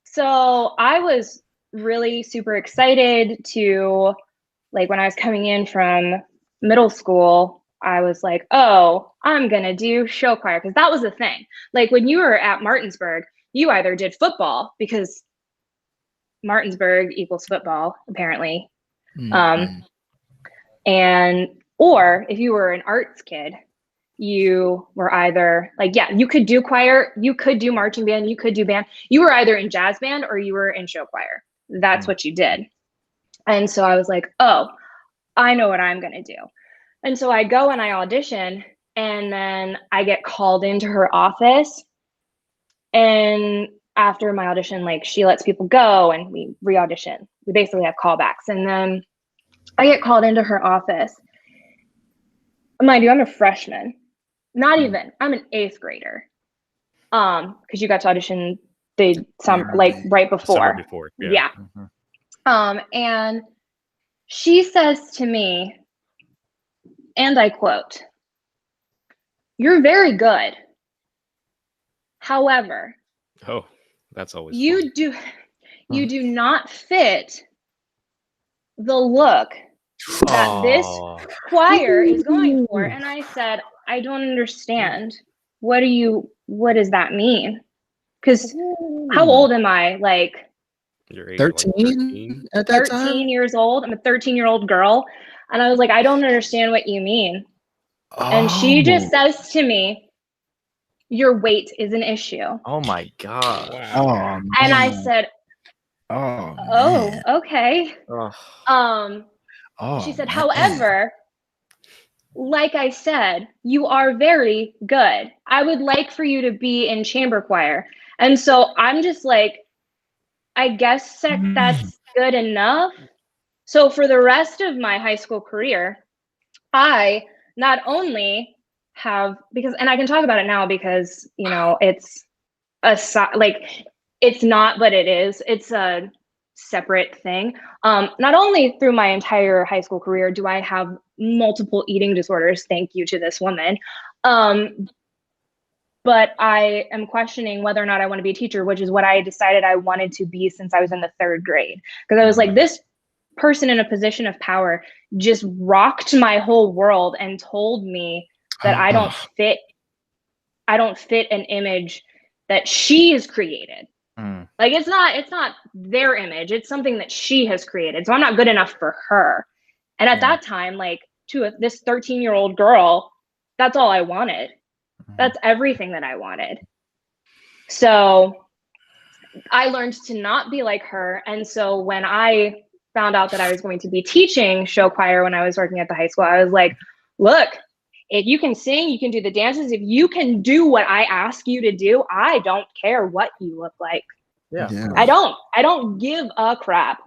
So I was really super excited to, like, when I was coming in from middle school, I was like, oh, I'm going to do show choir. Because that was the thing. Like, when you were at Martinsburg, you either did football, because Martinsburg equals football, apparently. Or if you were an arts kid, you were either like, you could do choir, you could do marching band, you could do band. You were either in jazz band or you were in show choir. That's what you did. And so I was like, oh, I know what I'm going to do. And so I go and I audition, and then I get called into her office. And after my audition, like, she lets people go and we re-audition. We basically have callbacks. And then I get called into her office. Mind you, I'm a freshman. Not even. I'm an 8th grader. Because you got to audition right before. Yeah. And she says to me, and I quote, "You're very good. However, oh, that's always you do not fit the look that this choir is going for." And I said, I don't understand. What does that mean? Because how old am I? Like, 13 at that 13 time? years old. I'm a 13-year-old girl. And I was like, I don't understand what you mean. And she just says to me, "Your weight is an issue." Oh my God. Wow. And I said, okay. She said, however, like I said, you are very good. I would like for you to be in chamber choir. And so I'm just like, I guess that's good enough. So for the rest of my high school career, I not only have, and I can talk about it now because, it's it's not, but it is. It's a separate thing. Not only through my entire high school career do I have multiple eating disorders, thank you to this woman, but but I am questioning whether or not I want to be a teacher, which is what I decided I wanted to be since I was in the 3rd grade. Because I was like, this person in a position of power just rocked my whole world and told me that I don't fit an image that she has created. Like it's not their image, it's something that she has created. So I'm not good enough for her. And at that time, like to this 13-year-old girl, that's all I wanted. That's everything that I wanted. So I learned to not be like her. And so when I found out that I was going to be teaching show choir when I was working at the high school, I was like, look, if you can sing, you can do the dances. If you can do what I ask you to do, I don't care what you look like. Yeah. I don't give a crap.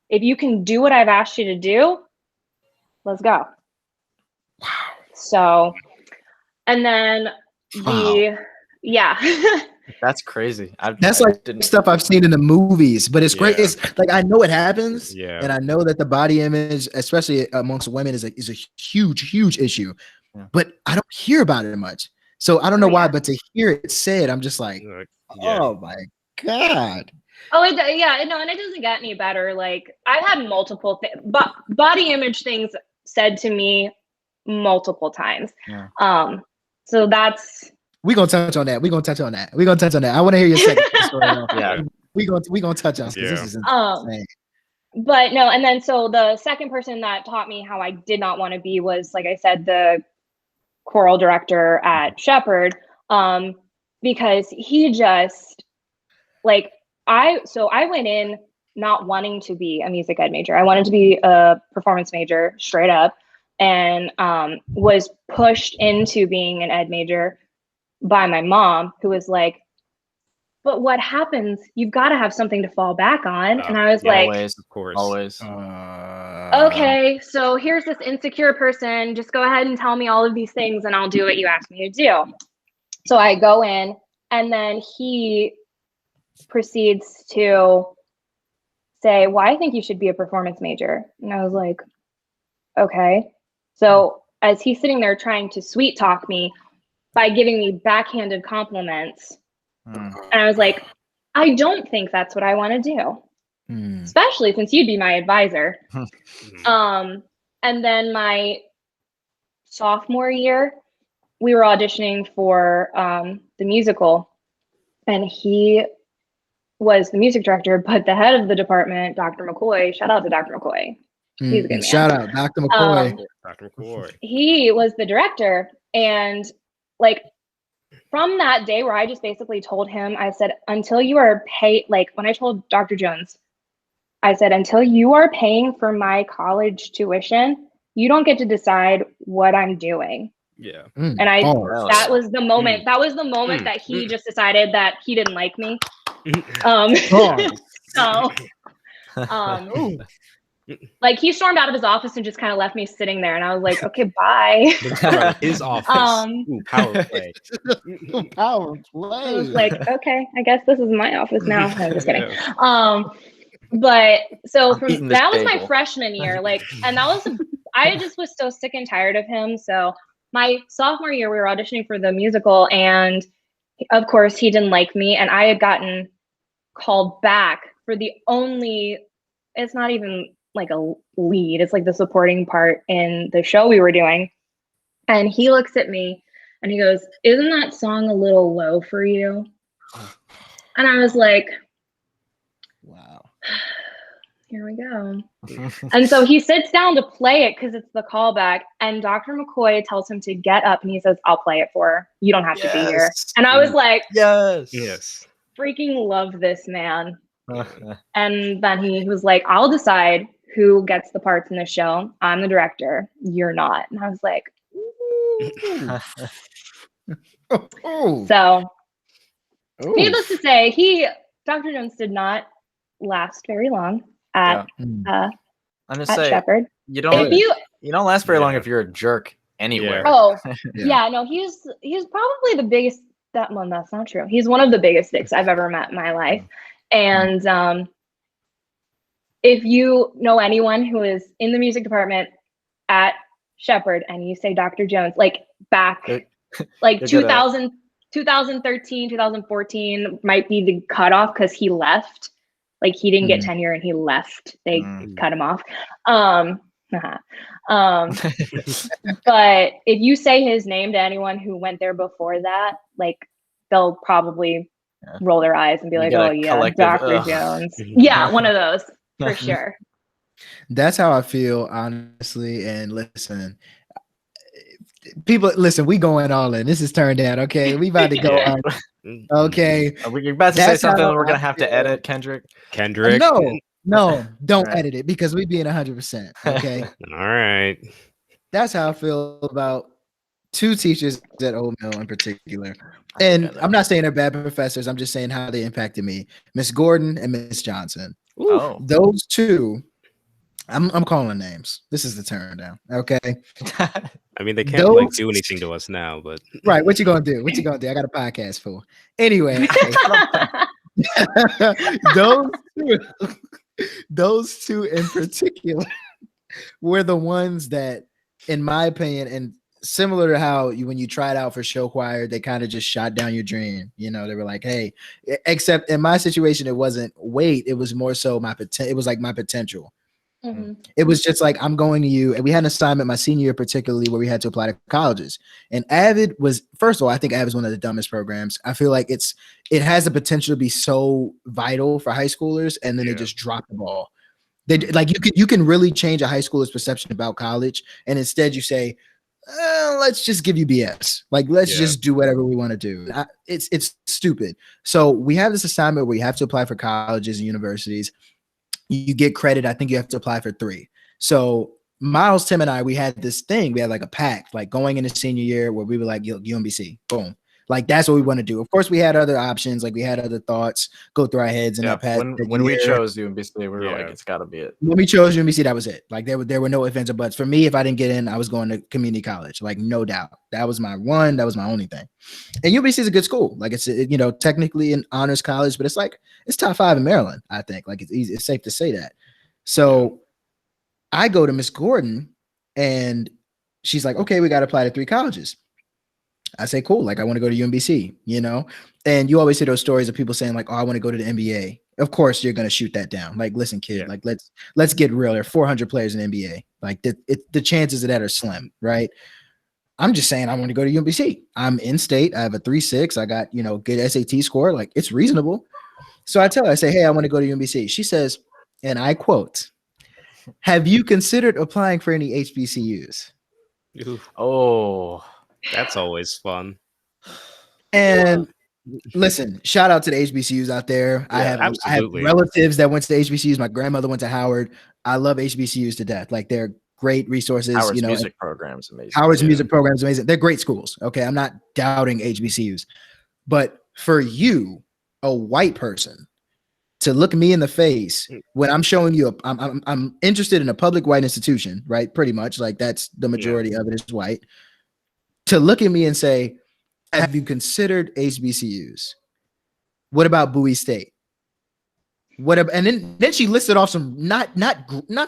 If you can do what I've asked you to do, let's go. Wow. So, and then That's crazy. That's like stuff I've seen in the movies, but it's great. It's like, I know it happens, and I know that the body image, especially amongst women, is a huge issue, but I don't hear about it much. So I don't know why, but to hear it said, I'm just like, oh my God. Oh, and it doesn't get any better. Like I've had multiple body image things said to me multiple times. So that's. We're gonna touch on that. I want to hear your second story. We're gonna touch on this because this is insane. But no, and then so the second person that taught me how I did not want to be was, like I said, the choral director at Shepherd, because he just like I went in not wanting to be a music ed major. I wanted to be a performance major straight up, and was pushed into being an ed major by my mom, who was like, but what happens? You've got to have something to fall back on. And I was like, always, of course, always. Okay, so here's this insecure person. Just go ahead and tell me all of these things and I'll do what you ask me to do. So I go in, and then he proceeds to say, well, I think you should be a performance major. And I was like, okay. So as he's sitting there trying to sweet talk me by giving me backhanded compliments, and I was like, I don't think that's what I want to do, especially since you'd be my advisor. And then my sophomore year, we were auditioning for the musical, and he was the music director, but the head of the department, Dr. McCoy, shout out to Dr. McCoy. He's a good man. Shout out, Dr. McCoy. Dr. McCoy. He was the director, and like from that day where I just basically told him, I said, until you are paid, like when I told Dr. Jones, I said, until you are paying for my college tuition, you don't get to decide what I'm doing. Yeah. And that was the moment. That was the moment that he just decided that he didn't like me. Like he stormed out of his office and just kind of left me sitting there, and I was like, okay, bye. His office. Power play. Power play. I was like, okay, I guess this is my office now. No, I'm just kidding. But so that was my freshman year, like, and that was I just was so sick and tired of him. So my sophomore year, we were auditioning for the musical, and of course he didn't like me, and I had gotten called back for the only, it's not even like a lead, it's like the supporting part in the show we were doing. And he looks at me and he goes, isn't that song a little low for you? And I was like, wow, here we go. And so he sits down to play it because it's the callback, and Dr. McCoy tells him to get up, and he says, I'll play it for her. You don't have to be here. And I was like, yes, freaking love this man. And then he was like, I'll decide who gets the parts in the show. I'm the director. You're not. And I was like, so needless to say, Dr. Jones did not last very long at Shepherd. You don't last very long if you're a jerk anywhere. Oh, no, he's probably the biggest. That's not true. He's one of the biggest dicks I've ever met in my life. And if you know anyone who is in the music department at Shepherd and you say Dr. Jones, like back like 2000 2013, 2014 might be the cutoff because he left. Like he didn't get tenure and he left. They cut him off. But if you say his name to anyone who went there before that, like they'll probably roll their eyes and be like, "Oh yeah, Dr. Jones." Yeah, one of those for sure. That's how I feel, honestly. And listen, people, listen, we going all in. This is TurnDown, okay? We about to go on. Okay. Are we about to say something we're gonna have to edit, Kendrick? No, don't edit it because we being 100%. Okay. All right. That's how I feel about two teachers at Old Mill in particular. And I'm not saying they're bad professors. I'm just saying how they impacted me. Miss Gordon and Miss Johnson. Oh. Those two, I'm calling names. This is the TurnDown. Okay. I mean, they can't like do anything to us now, but right. What you gonna do? What you gonna do? I got a podcast for. Anyway, those two in particular were the ones that, in my opinion, and similar to how when you tried out for show choir, they kind of just shot down your dream. You know, they were like, "Hey," except in my situation, it wasn't wait. It was more so my potential. It was like my potential. Mm-hmm. It was just like, I'm going to you. And we had an assignment my senior year, particularly where we had to apply to colleges. And Avid was, first of all, I think Avid is one of the dumbest programs. I feel like it has the potential to be so vital for high schoolers, and then they just drop the ball. They like you can really change a high schooler's perception about college, and instead you say, let's just give you BS. Like, let's just do whatever we want to do. It's stupid. So we have this assignment where you have to apply for colleges and universities. You get credit. I think you have to apply for 3. So Miles, Tim, and I, we had this thing. We had like a pact, like going into senior year where we were like, UMBC, boom. Like, that's what we want to do. Of course, we had other options. Like, we had other thoughts go through our heads. And when we chose UMBC, we were like, it's got to be it. When we chose UMBC, that was it. Like, there were no ifs, ands, or buts. For me, if I didn't get in, I was going to community college. Like, no doubt. That was my one. That was my only thing. And UMBC is a good school. Like, it's, technically an honors college, but it's like, it's top 5 in Maryland, I think. Like, it's easy. It's safe to say that. So I go to Miss Gordon, and she's like, okay, we got to apply to 3 colleges. I say, cool. Like, I want to go to UMBC, and you always hear those stories of people saying like, oh, I want to go to the NBA. Of course, you're going to shoot that down. Like, listen, kid, like, let's get real. There are 400 players in the NBA. Like, the chances of that are slim, right? I'm just saying, I want to go to UMBC. I'm in state. I have a 3.6. I got, good SAT score. Like, it's reasonable. So I tell her, I say, hey, I want to go to UMBC. She says, and I quote, have you considered applying for any HBCUs? Oh, that's always fun. And listen, shout out to the HBCUs out there. Yeah, I have relatives that went to the HBCUs. My grandmother went to Howard. I love HBCUs to death. Like, they're great resources. Howard's music program's amazing. Howard's music program's amazing. They're great schools. Okay, I'm not doubting HBCUs, but for you, a white person, to look me in the face when I'm showing you, I'm interested in a public white institution, right? Pretty much, like, that's the majority of it is white. To look at me and say, have you considered HBCUs? What about Bowie State? And then she listed off some not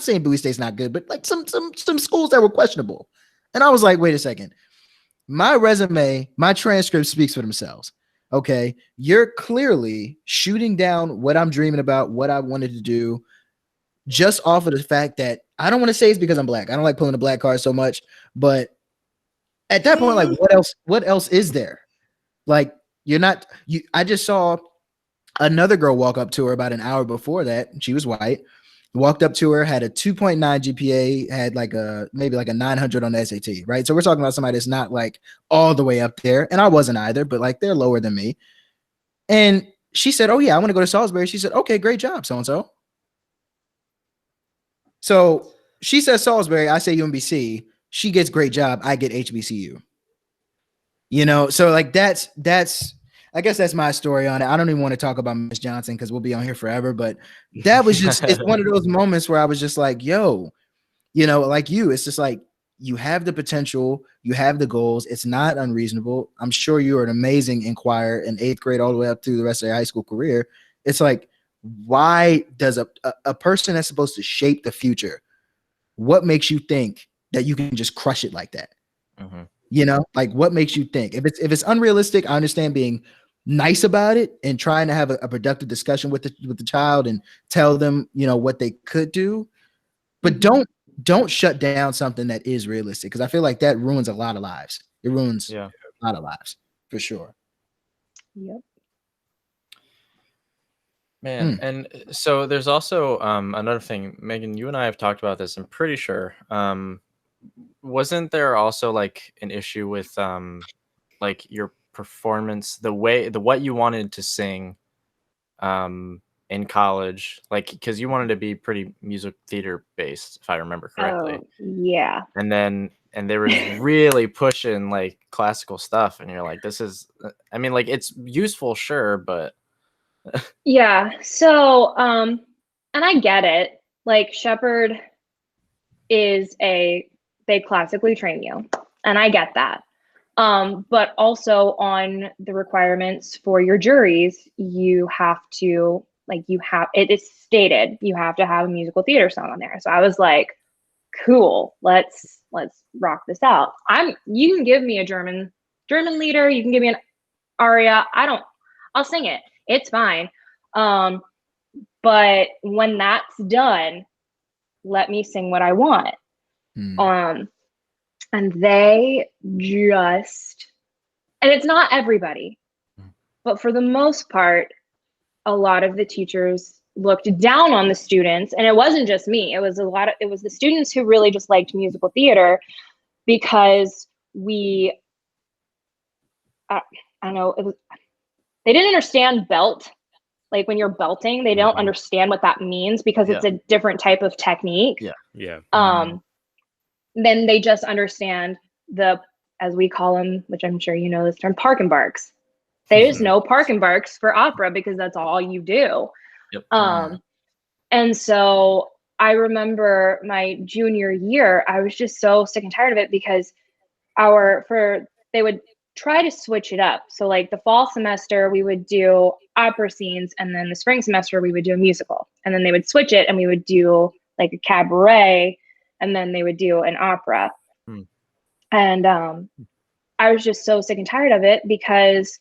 saying Bowie State's not good, but like some schools that were questionable. And I was like, wait a second. My resume, my transcript speaks for themselves. Okay, you're clearly shooting down what I'm dreaming about, what I wanted to do, just off of the fact that I don't want to say it's because I'm black. I don't like pulling the black card so much, but at that point, like, what else is there? Like, I just saw another girl walk up to her about an hour before that. She was white, walked up to her, had a 2.9 GPA, had like maybe like a 900 on the SAT, right? So we're talking about somebody that's not like all the way up there. And I wasn't either, but like, they're lower than me. And she said, oh yeah, I want to go to Salisbury. She said, okay, great job, so-and-so. So she says Salisbury, I say UMBC. She gets great job. I get HBCU. So like, that's I guess that's my story on it. I don't even want to talk about Miss Johnson because we'll be on here forever. But that was just, it's one of those moments where I was just like, yo, like it's just like, you have the potential, you have the goals. It's not unreasonable. I'm sure you're an amazing inquirer in 8th grade all the way up through the rest of your high school career. It's like, why does a person that's supposed to shape the future, what makes you think that you can just crush it like that? Mm-hmm. You know, like what makes you think? If it's unrealistic, I understand being nice about it and trying to have a productive discussion with the child and tell them, you know, what they could do. But don't shut down something that is realistic, because I feel like that ruins a lot of lives. It ruins a lot of lives for sure. Yep. Man, and so there's also another thing, Megan, you and I have talked about this, I'm pretty sure. Wasn't there also like an issue with like your performance, what you wanted to sing in college, like because you wanted to be pretty music theater based, if I remember correctly. Oh, yeah. And they were just really pushing like classical stuff, and you're like, this is, I mean, like it's useful, sure, but Yeah. So, and I get it. Like Shepherd they classically train you, and I get that. But also on the requirements for your juries, you have to, like, it is stated you have to have a musical theater song on there. So I was like, cool, let's rock this out. You can give me a German leader, you can give me an aria. I'll sing it. It's fine. But when that's done, let me sing what I want. And they just, and it's not everybody, but for the most part, a lot of the teachers looked down on the students. And it wasn't just me. It was the students who really just liked musical theater, because I don't know, they didn't understand belt. Like when you're belting, they don't understand what that means, because it's a different type of technique. Then they just understand as we call them, which I'm sure you know this term, park and barks. They just know park and barks for opera because that's all you do. And so I remember my junior year, I was just so sick and tired of it, because they would try to switch it up. So like the fall semester, we would do opera scenes, and then the spring semester, we would do a musical. And then they would switch it, and we would do like a cabaret, and then they would do an opera. And I was just so sick and tired of it, because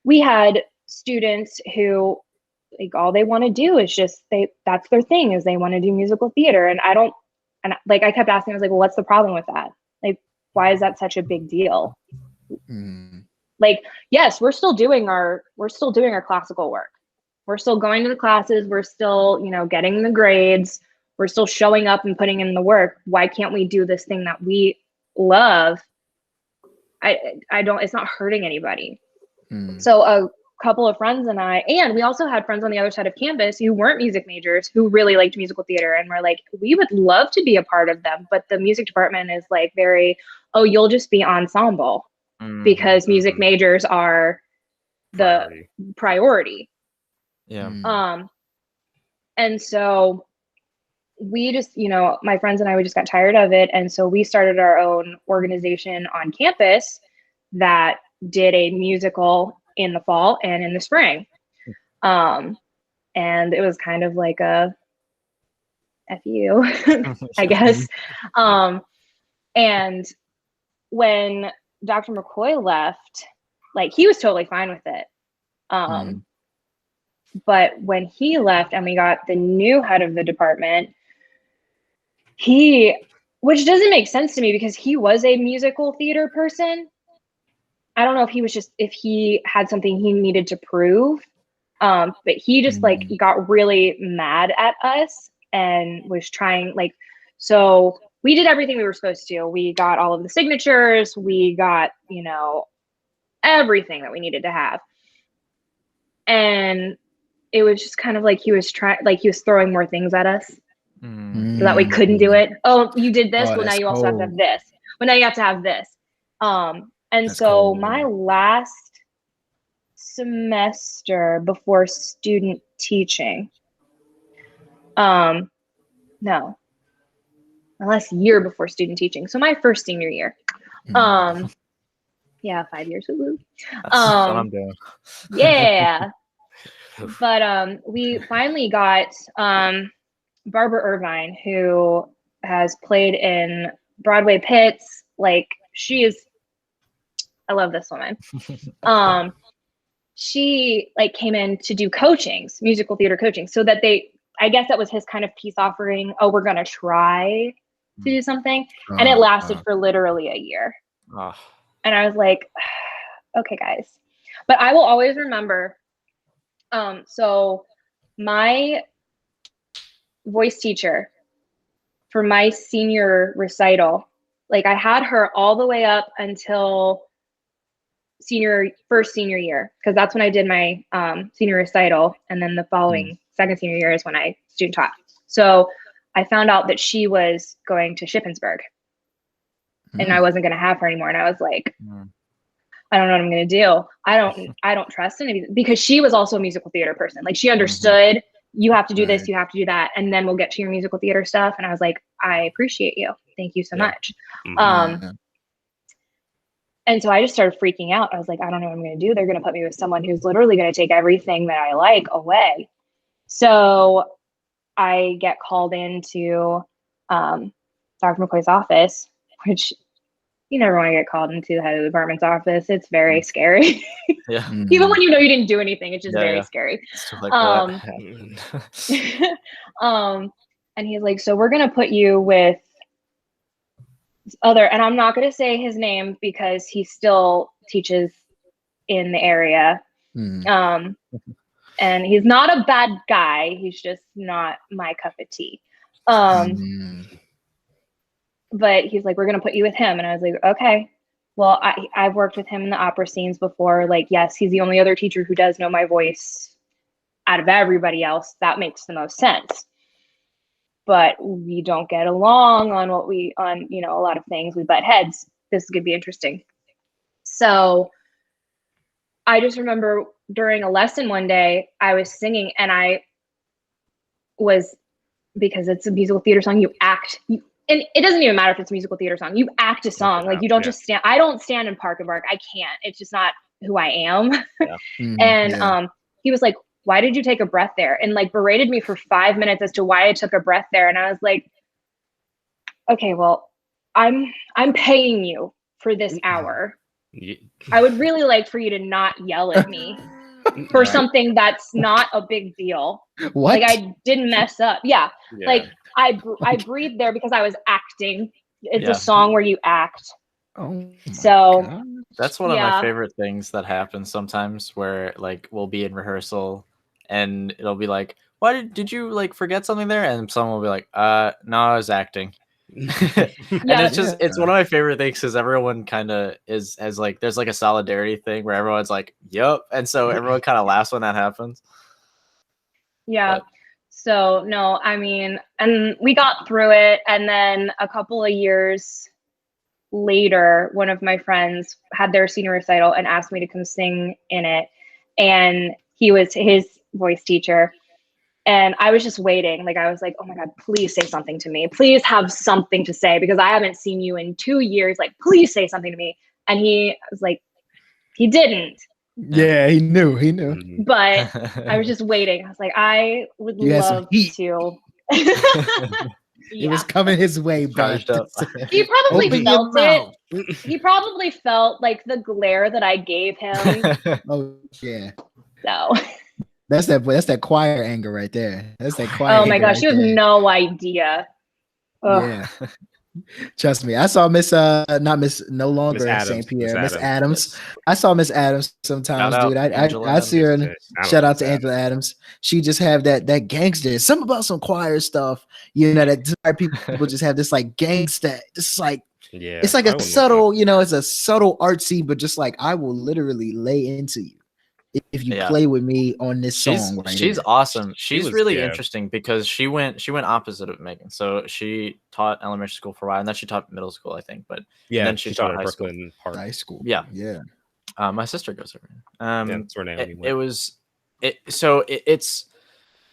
we had students who, like, all they want to do is just that's their thing, is they want to do musical theater. And I kept asking, I was like, well, what's the problem with that? Like, why is that such a big deal? Like, yes, we're still doing our classical work. We're still going to the classes. We're still, getting the grades. We're still showing up and putting in the work. Why can't we do this thing that we love? It's not hurting anybody. So a couple of friends and we also had friends on the other side of campus who weren't music majors, who really liked musical theater, and we're like, we would love to be a part of them, but the music department is like you'll just be ensemble, because music majors are the priority. And so we just, my friends and I, we just got tired of it. And so we started our own organization on campus that did a musical in the fall and in the spring. And it was kind of like a FU, I guess. And when Dr. McCoy left, like, he was totally fine with it. But when he left and we got the new head of the department, which doesn't make sense to me, because he was a musical theater person. I don't know if he had something he needed to prove. But he just got really mad at us and was trying, so we did everything we were supposed to. We got all of the signatures. We got, everything that we needed to have. And it was just kind of like he was throwing more things at us so that we couldn't do it. Oh, you did this. Well, now you also have to have this. Well, now you have to have this. And that's so cold. My last semester before student teaching, my last year before student teaching. So my first senior year. Yeah, 5 years. That's what I'm doing. Yeah. But we finally got Barbara Irvine, who has played in Broadway pits. Like, she is I love this woman. She like came in to do coachings, musical theater coaching, so that I guess that was his kind of peace offering. Oh, we're gonna try to do something, and it lasted for literally a year. And I was like, okay, guys. But I will always remember. So my voice teacher for my senior recital, like I had her all the way up until first senior year, because that's when I did my senior recital, and then the following second senior year is when I student taught. So I found out that she was going to Shippensburg, and I wasn't going to have her anymore. And I was like, I don't know what I'm going to do. I don't trust anybody, because she was also a musical theater person. Like she understood, you have to do this, you have to do that, and then we'll get to your musical theater stuff. And I was like, I appreciate you. Thank you so much. And so I just started freaking out. I was like, I don't know what I'm going to do. They're going to put me with someone who's literally going to take everything that I like away. So I get called into Dr. McCoy's office, which you never want to get called into the head of the department's office. It's very scary. Even when you know you didn't do anything, it's just very scary. Like, and he's like, so we're going to put you with and I'm not going to say his name because he still teaches in the area. And he's not a bad guy. He's just not my cup of tea. But he's like, we're going to put you with him. And I was like, okay. Well, I've worked with him in the opera scenes before. Like, yes, he's the only other teacher who does know my voice out of everybody else. That makes the most sense. But we don't get along on a lot of things. We butt heads. This is going to be interesting. So I just remember during a lesson one day, I was singing, and because it's a musical theater song, you act, and it doesn't even matter if it's a musical theater song, you act a song. Like you don't just stand. I don't stand in Park and Bark. I can't. It's just not who I am. And he was like, why did you take a breath there? And like berated me for 5 minutes as to why I took a breath there. And I was like, okay, well, I'm paying you for this hour. I would really like for you to not yell at me for something that's not a big deal. What? Like I didn't mess up. Like I breathed there because I was acting. It's a song where you act. So God. That's one of my favorite things that happens sometimes, where like we'll be in rehearsal and it'll be like, why did you like forget something there? And someone will be like, no, I was acting. And it's one of my favorite things, because everyone kind of there's like a solidarity thing where everyone's like, yep. And so everyone kind of laughs when that happens. So no, I mean, and we got through it. And then a couple of years later, one of my friends had their senior recital and asked me to come sing in it. And he was his voice teacher. And I was just waiting. Like, I was like, oh my God, please say something to me. Please have something to say, because I haven't seen you in 2 years. Like, please say something to me. And he was like, he didn't. Yeah, he knew. But I was just waiting. I was like, I would love to. It was coming his way, but he probably felt it. He probably felt like the glare that I gave him. Oh yeah. So that's that choir anger right there. That's that choir. Oh my gosh, you have no idea. Ugh. Yeah. Trust me, I saw Miss no longer Miss St. Pierre, Miss Miss Adams. I saw Miss Adams sometimes, dude. I see her. And shout out to Angela Adams. She just have that gangster. Something about some choir stuff, that people just have this like gangster. It's like it's like a subtle, it's a subtle artsy, but just like I will literally lay into you if you play with me on this song. She's awesome. She's really interesting because she went opposite of Megan. So she taught elementary school for a while, and then she taught middle school, I think. But then she taught high Brooklyn school. High school. Yeah. My sister goes there. That's where Naomi went. It's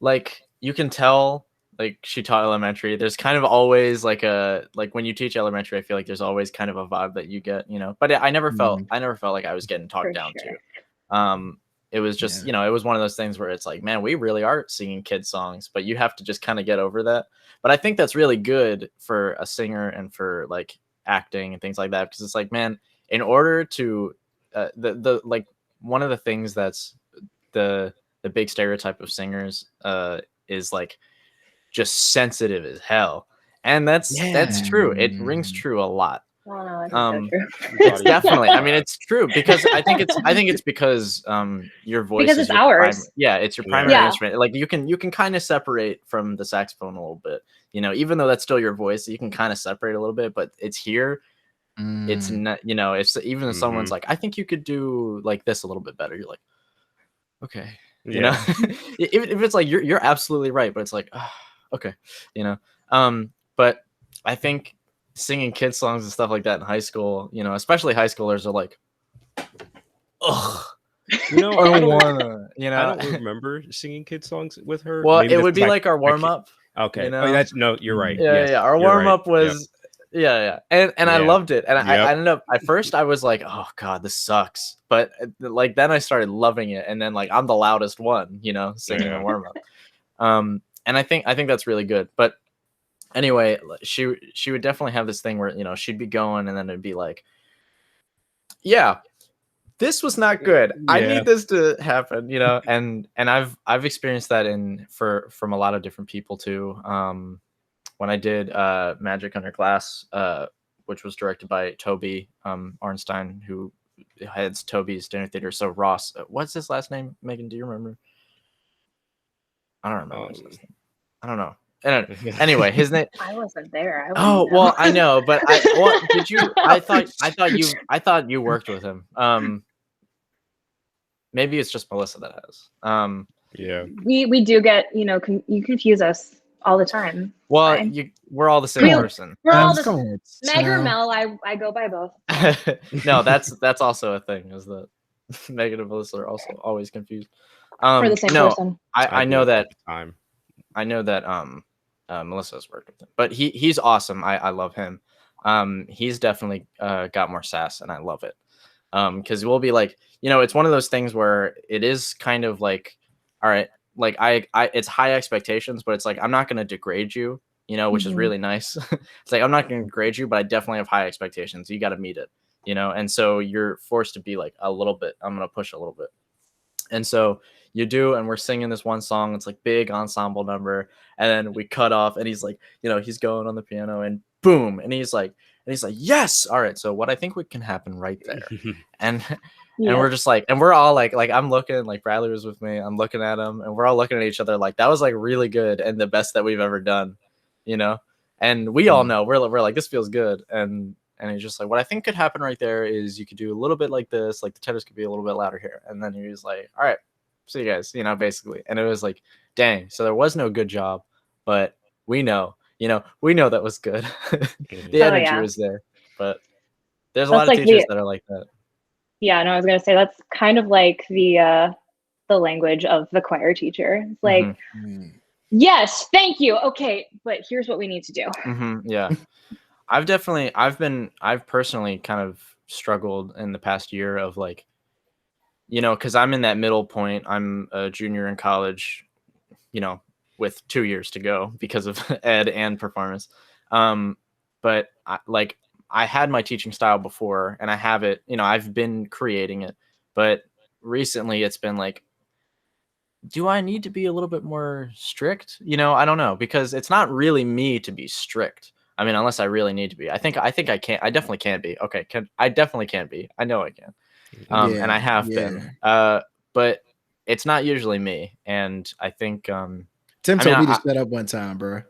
like you can tell. Like she taught elementary. There's kind of always like when you teach elementary, I feel like there's always kind of a vibe that you get, But I never felt like I was getting talked down to. It was just, it was one of those things where it's like, man, we really are singing kids songs, but you have to just kind of get over that. But I think that's really good for a singer and for like acting and things like that, because it's like, man, in order to the like one of the things that's the big stereotype of singers is like just sensitive as hell, and that's true. It rings true a lot. Oh, no, I think so true. It's definitely. I mean, it's true because I think it's because your voice Because is it's your ours. it's your primary Yeah. instrument. Like you can kind of separate from the saxophone a little bit, you know, even though that's still your voice, you can kind of separate a little bit, but it's here. It's not, you know, if even if someone's like, I think you could do like this a little bit better, you're like, okay, you know, if it's like you're absolutely right, but it's like, okay, you know, but I think singing kids songs and stuff like that in high school, you know, especially high schoolers are like, ugh, You know, I don't wanna, you know. I don't remember singing kids songs with her. Well, Maybe it that's would be my- like our warm up. Okay. You know? Oh, that's no. You're right. Yeah, Yes, yeah. Our you're warm right. up was, yeah. And I Yeah. loved it. And Yep. I ended up at first I was like, oh god, this sucks. But like then I started loving it, and then like I'm the loudest one, you know, singing a warm up. And I think that's really good. But anyway, she would definitely have this thing where, you know, she'd be going and then it'd be like, yeah, this was not good. I need this to happen, you know. And I've experienced that from a lot of different people too. When I did Magic Under Glass, which was directed by Toby Arnstein, who heads Toby's Dinner Theater. So Ross, what's his last name? Megan, do you remember? I don't remember his last name. I don't know. Anyway, his name. I wasn't there. Well, I know, but did you? I thought you worked with him. Maybe it's just Melissa that has. Yeah. We do get, you know, you confuse us all the time. Well, we're all the same person. We're all the same. Meg or Mel, I go by both. No, that's also a thing, is that Megan and Melissa are also always confused. For the same person. I know that Melissa's worked with him, but he's awesome. I love him. He's definitely got more sass, and I love it. Because we'll be like, you know, it's one of those things where it is kind of like, all right, like I it's high expectations, but it's like, I'm not going to degrade you, you know, which is really nice. It's like, I'm not going to degrade you, but I definitely have high expectations. You got to meet it, you know? And so you're forced to be like a little bit, I'm going to push a little bit. And so you do, and we're singing this one song. It's like big ensemble number. And then we cut off, and he's like, you know, he's going on the piano, and boom. And he's like, yes. All right. So what I think can happen right there. And we're just like, and we're all like I'm looking, like Bradley was with me. I'm looking at him, and we're all looking at each other like that was like really good and the best that we've ever done, you know? And we all know we're like, this feels good. And he's just like, what I think could happen right there is you could do a little bit like this, like the tenors could be a little bit louder here. And then he was like, all right, see you guys, you know, basically. And it was like, dang. So there was no good job, but we know that was good. The energy was there, but there's a lot of teachers that are like that. Yeah, no, I was gonna say that's kind of like the language of the choir teacher. It's like, yes, thank you. Okay, but here's what we need to do. Yeah. I've personally kind of struggled in the past year of like, you know, because I'm in that middle point. I'm a junior in college, you know, with 2 years to go because of ed and performance. But I had my teaching style before, and I have it, you know, I've been creating it, but recently it's been like, do I need to be a little bit more strict? You know, I don't know, because it's not really me to be strict. I mean, unless I really need to be. I think I can. I definitely can be. Okay, I definitely can be. I know I can. And I have been. But it's not usually me. And I think Tim told me to shut up one time, bro.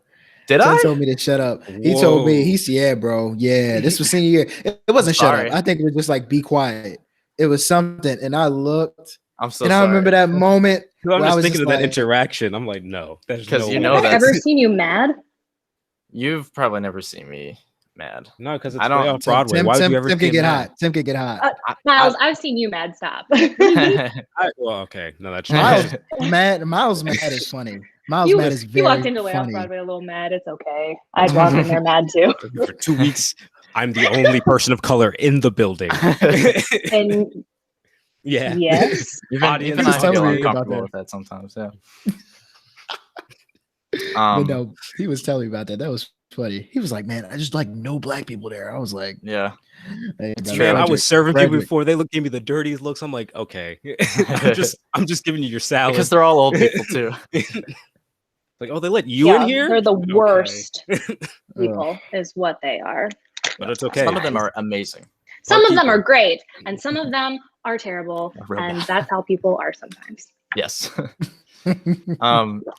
Did Tim I? told me to shut up. He told me, yeah, bro. Yeah, this was senior year. It wasn't shut up. I think it was just like, be quiet. It was something. And I looked. I'm so and sorry. I remember that moment. I'm just thinking of that interaction. I'm like, no. Because Have I ever seen you mad? You've probably never seen me mad. No, because it's way off Broadway. Why would you ever Tim could get hot. Tim could get hot. Miles, I've seen you mad. Stop. Well, okay. No, that's Miles mad. Miles mad is funny. Miles mad is very You walked into Way Off Broadway a little mad. It's okay. I'd walk in there mad too. For 2 weeks, I'm the only person of color in the building. And yeah. Yes. Even I feel uncomfortable with that sometimes. Yeah. But no, he was telling me about that. That was funny. He was like, man, I just like no black people there. I was like, Yeah. hey, brother, Man, I Frederick, was serving people Frederick. before. They gave me the dirtiest looks. I'm like, okay, I'm just giving you your salad Because they're all old people too. Like, oh, they let you in Yeah, here? they're the Okay. worst Ugh. people, is what they are. But it's okay. Some of them are amazing. Some of them people. are great, and some of them are terrible, Real and bad. that's how people are sometimes. Yes.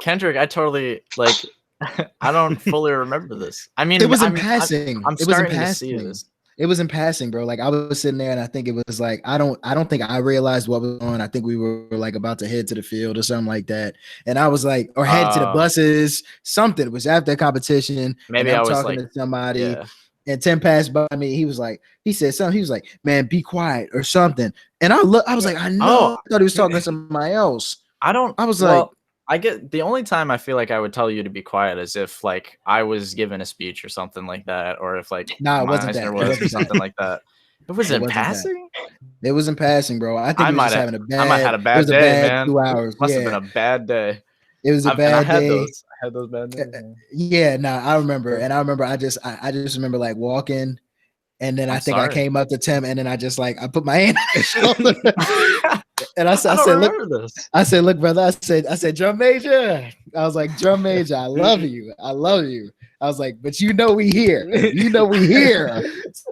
Kendrick, I totally like. I don't fully remember this. I mean, It was in I'm passing. I'm It was in starting to see passing. this. It was in passing, bro. Like I was sitting there and I think it was like I don't think I realized what was on. I think we were like about to head to the field or something like that. And I was like, or head to the buses, something. It was after competition. Maybe and I I'm was talking like, to somebody. yeah. And Tim passed by me. He was like, he said something. He was like, man, be quiet or something. And I was like, I know. I thought he was talking to somebody else. I was like, I get the only time I feel like I would tell you to be quiet is if like I was giving a speech or something like that, or if like nah, it wasn't Meisner that. was It or wasn't something that. like that. It was It in wasn't that. passing. It was in passing, bro. I think I he was might just have having a bad. I might have had a It bad was a day, bad man. 2 hours. Must Yeah, have been a bad day. it was a And I bad had day. those. I had those bad days. Man. Yeah, no, I remember, and I remember. I just remember like walking, and then I think I came up to Tim, and then I just like I put my hand on his shoulder, and I said, this. I said, look, brother, I said, drum major. I was like, drum major, I love you, I love you. I was like, but you know we here, we here.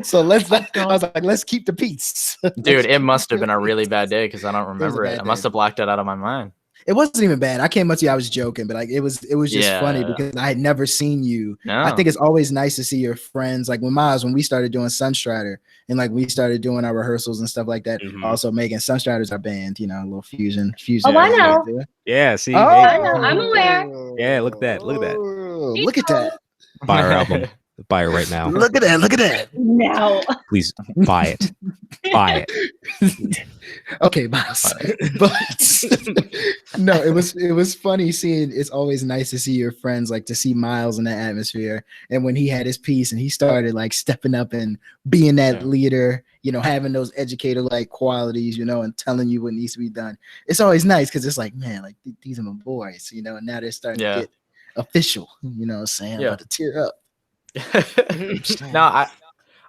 So let's. I was like, let's keep the peace, dude. It must have been a really bad day because I don't remember it. I must have blocked it out of my mind. It wasn't even bad. I came up to you. I was joking, but like it was just funny because I had never seen you. No. I think it's always nice to see your friends. Like when we started doing Sunstrider and like we started doing our rehearsals and stuff like that. Mhm. Also, Megan, Sunstrider's our band. You know, a little fusion. Oh, I know. Yeah, see, Oh, hey. I know. I'm aware. Yeah, look at that. Look at that. Look at that. Buy our album. Buy it right now. Look at that. Look at that. No. Please buy it. Buy it. Okay, boss. But no, it was funny seeing. It's always nice to see your friends, like to see Miles in that atmosphere. And when he had his piece and he started like stepping up and being that leader, you know, having those educator like qualities, you know, and telling you what needs to be done. It's always nice because it's like, man, like these are my boys, you know, and now they're starting to get official, you know what I'm saying? I'm about to tear up. No,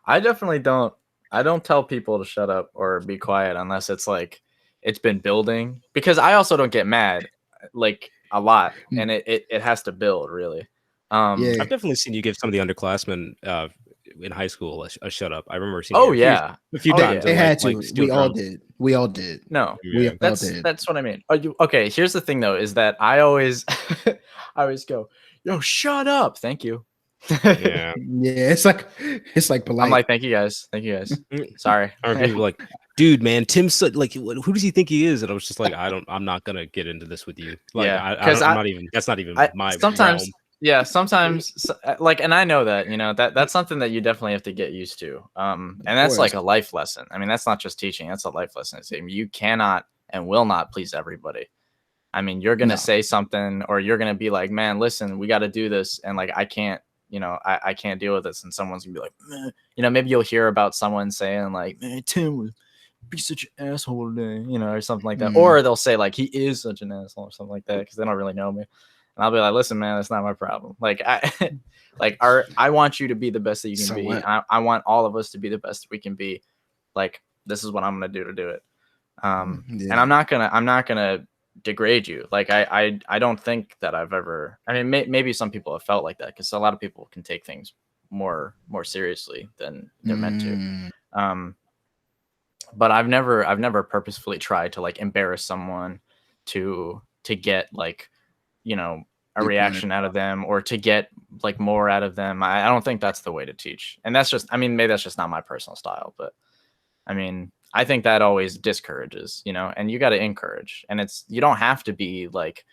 I definitely don't. I don't tell people to shut up or be quiet unless it's like it's been building, because I also don't get mad like a lot, and it has to build really. I've definitely seen you give some of the underclassmen in high school a shut up. I remember seeing a few times. They had to. Like, we all did. We all did. No, that's what I mean. Okay, here's the thing though, is that I always go, yo, shut up. Thank you. Yeah. It's like polite. I'm like, thank you guys. Sorry. Or people like, dude, man, Tim's like, who does he think he is? And I was just like, I'm not gonna get into this with you. Like, because I'm not even. That's not even my. Sometimes, realm. yeah, sometimes, like, and I know that, you know, that's something that you definitely have to get used to. And that's like a life lesson. I mean, that's not just teaching; that's a life lesson. You cannot and will not please everybody. I mean, you're gonna say something, or you're gonna be like, man, listen, we got to do this, and like, I can't. You know, I can't deal with this, and someone's gonna be like, meh. You know, maybe you'll hear about someone saying like, man, Tim would be such an asshole today, you know, or something like that, or they'll say like he is such an asshole or something like that because they don't really know me, and I'll be like, listen, man, that's not my problem. Like I want you to be the best that you can be. I want all of us to be the best that we can be. Like, this is what I'm gonna do to do it. And I'm not gonna degrade you. Like I don't think that I've ever. I mean, maybe some people have felt like that because a lot of people can take things more seriously than they're meant to. But I've never purposefully tried to like embarrass someone to get like, you know, a reaction out of them, or to get like more out of them. I don't think that's the way to teach. And that's just, I mean, maybe that's just not my personal style, but I mean, I think that always discourages, you know, and you got to encourage. And you don't have to be like,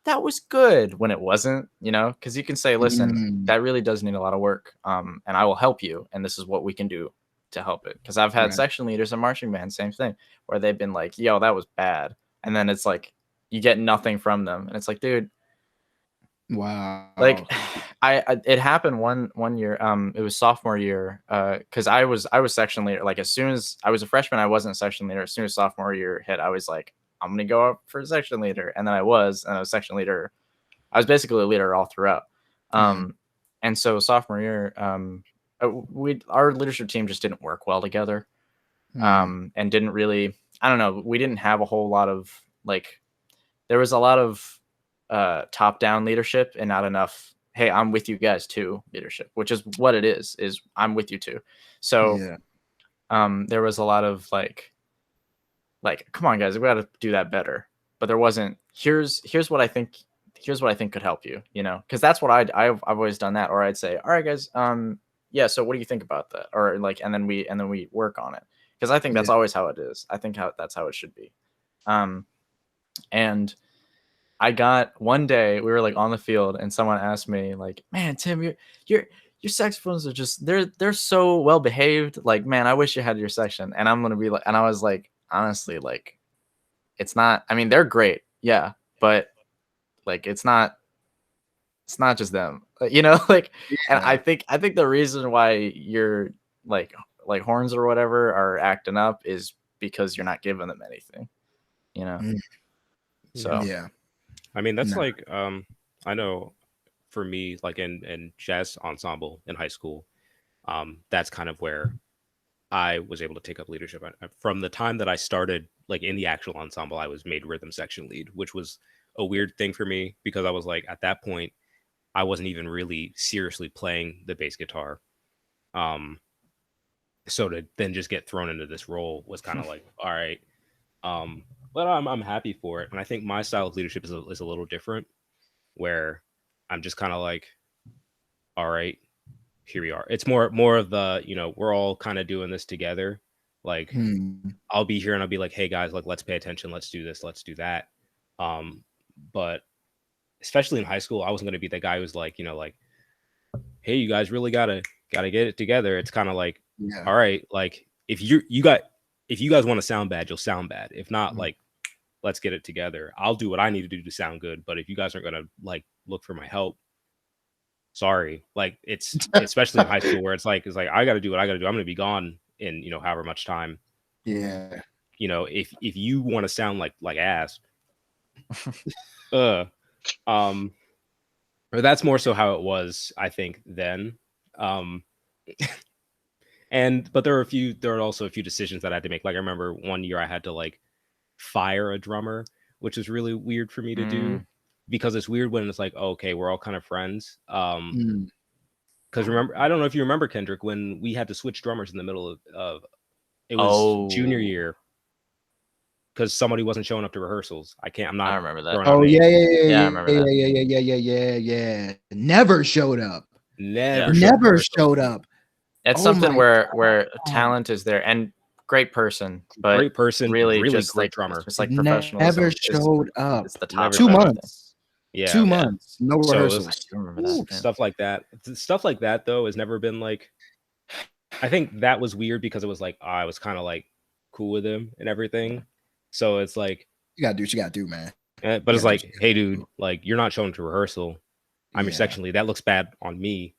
that was good when it wasn't, you know, because you can say, listen, that really does need a lot of work. And I will help you. And this is what we can do to help it. Because I've had section leaders and marching band, same thing, where they've been like, yo, that was bad. And then it's like, you get nothing from them. And it's like, dude. Wow. Like it happened one year. It was sophomore year. Cause I was section leader. Like as soon as I was a freshman, I wasn't a section leader. As soon as sophomore year hit, I was like, I'm going to go up for a section leader. And then I was section leader. I was basically a leader all throughout. And And so sophomore year, our leadership team just didn't work well together, and didn't really, I don't know, we didn't have a whole lot of like, there was a lot of top-down leadership and not enough, hey, I'm with you guys too leadership, which is what it is I'm with you too. So there was a lot of like, come on guys, we got to do that better. But there wasn't, here's what I think could help you, you know, because that's what I've always done that. Or I'd say, all right guys, yeah, so what do you think about that? Or like, and then we work on it, because I think that's always how it is. I think that's how it should be. And I got one day, we were like on the field and someone asked me like, man, Tim, your saxophones are just, they're so well behaved. Like, man, I wish you had your section. And I'm going to be like, and I was like, honestly, like, it's not, I mean, they're great. Yeah. But like, it's not just them, you know, like, and I think the reason why you're like horns or whatever are acting up is because you're not giving them anything, you know? So, yeah. I mean, that's like, I know for me, like in jazz ensemble in high school, that's kind of where I was able to take up leadership. From the time that I started, like in the actual ensemble, I was made rhythm section lead, which was a weird thing for me because I was like, at that point, I wasn't even really seriously playing the bass guitar. So to then just get thrown into this role was kind of like, all right. But I'm happy for it. And I think my style of leadership is a little different, where I'm just kind of like, all right, here we are. It's more of the, you know, we're all kind of doing this together. Like I'll be here and I'll be like, hey guys, like, let's pay attention. Let's do this. Let's do that. But especially in high school, I wasn't going to be the guy who's like, you know, like, hey, you guys really gotta get it together. It's kind of like, all right, like if you guys want to sound bad, you'll sound bad. If not, like, let's get it together. I'll do what I need to do to sound good. But if you guys aren't going to like look for my help, sorry. Like, it's especially in high school where it's like I got to do what I got to do. I'm going to be gone in, you know, however much time. Yeah. You know, if you want to sound like ass, or that's more so how it was, I think, then. But there are also a few decisions that I had to make. Like I remember one year I had to like fire a drummer, which is really weird for me to do, because it's weird when it's like, oh, okay, we're all kind of friends. Because remember, I don't know if you remember, Kendrick, when we had to switch drummers in the middle of it was junior year because somebody wasn't showing up to rehearsals. I remember that. Oh yeah, I remember that. yeah. Never showed up. Never showed up. It's something where talent is there and great person, but really just great like drummer. just like professionalism. Never showed up. It's the top 2 months. Yeah, 2 months. No So rehearsals. I remember that. Stuff like that. Stuff like that though has never been like. I think that was weird because it was like I was kind of like cool with him and everything. So it's like You gotta do what you gotta do, man. But it's like, hey, dude, like you're not showing to rehearsal. I'm your section lead. That looks bad on me.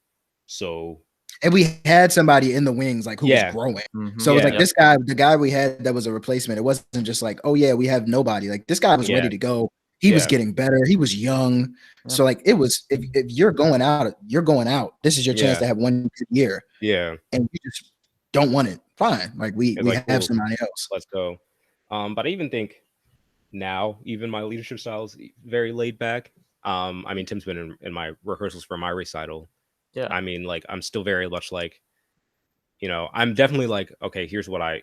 So. And we had somebody in the wings like who was growing. So it was like this guy, the guy we had that was a replacement. It wasn't just like, oh yeah, we have nobody. Like this guy was ready to go. He was getting better. He was young. So like it was, if you're going out, you're going out. This is your chance to have one good year. Yeah. And you just don't want it. Fine. Like we like, have cool. somebody else. Let's go. But I even think now, even my leadership style is very laid back. I mean, Tim's been in my rehearsals for my recital. Yeah. I mean, like, I'm still very much like, you know, I'm definitely like, okay, here's what I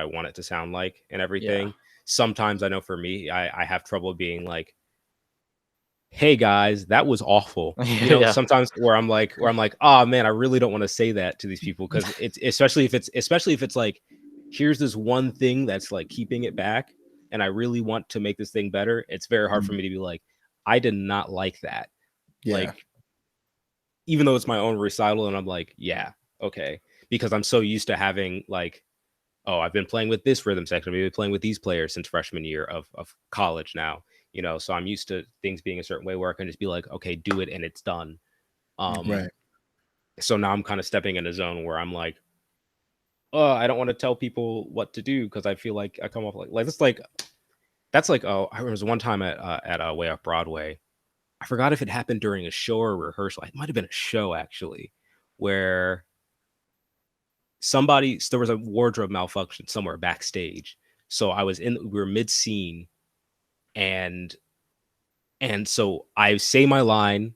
want it to sound like and everything. Sometimes I know for me, I have trouble being like, hey guys, that was awful. You know, sometimes where I'm like, oh man, I really don't want to say that to these people because it's especially if it's like, here's this one thing that's like keeping it back, and I really want to make this thing better. It's very hard for me to be like, I did not like that. Like, even though it's my own recital, and I'm like, yeah, okay, because I'm so used to having like, oh, I've been playing with this rhythm section, I've been playing with these players since freshman year of college now, you know, so I'm used to things being a certain way where I can just be like, okay, do it and it's done. So now I'm kind of stepping in a zone where I'm like, oh, I don't want to tell people what to do because I feel like I come off like it's like that's like, oh, I was one time at Way Up Broadway. I forgot if it happened during a show or rehearsal. It might have been a show actually, where there was a wardrobe malfunction somewhere backstage. So we were mid scene, and so I say my line,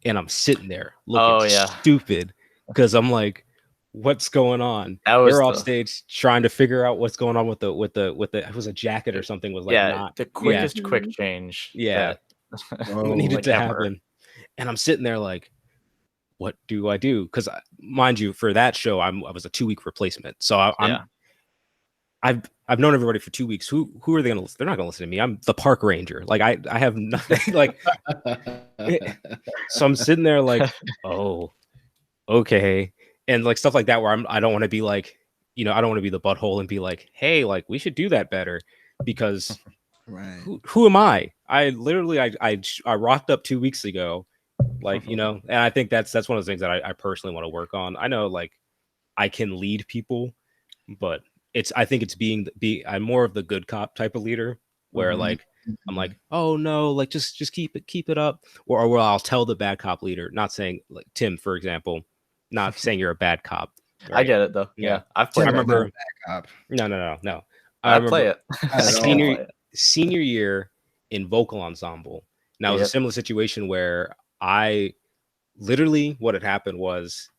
and I'm sitting there looking stupid because I'm like, what's going on? They're off stage trying to figure out what's going on with the it was a jacket or something was like not the quickest quick change. Yeah. What needed to happen. And I'm sitting there like, what do I do? Because mind you, for that show, I was a 2-week replacement. So I've known everybody for 2 weeks. Who are they gonna listen? They're not gonna listen to me. I'm the park ranger. Like I have nothing like so I'm sitting there like, oh, okay. And like stuff like that where I don't want to be like, I don't want to be the butthole and be like, hey, like we should do that better, because right. Who am I? I literally I rocked up 2 weeks ago, like, and I think that's one of the things that I personally want to work on. I know like I can lead people, but I think it's I'm more of the good cop type of leader where like I'm like, oh no, like just keep it up, or I'll tell the bad cop leader, not saying like Tim, for example, not saying you're a bad cop. Right? I get it though. Yeah. I've played. I remember. Bad cop. No. I play it. Senior year in vocal ensemble. Now it was a similar situation where I literally, what had happened was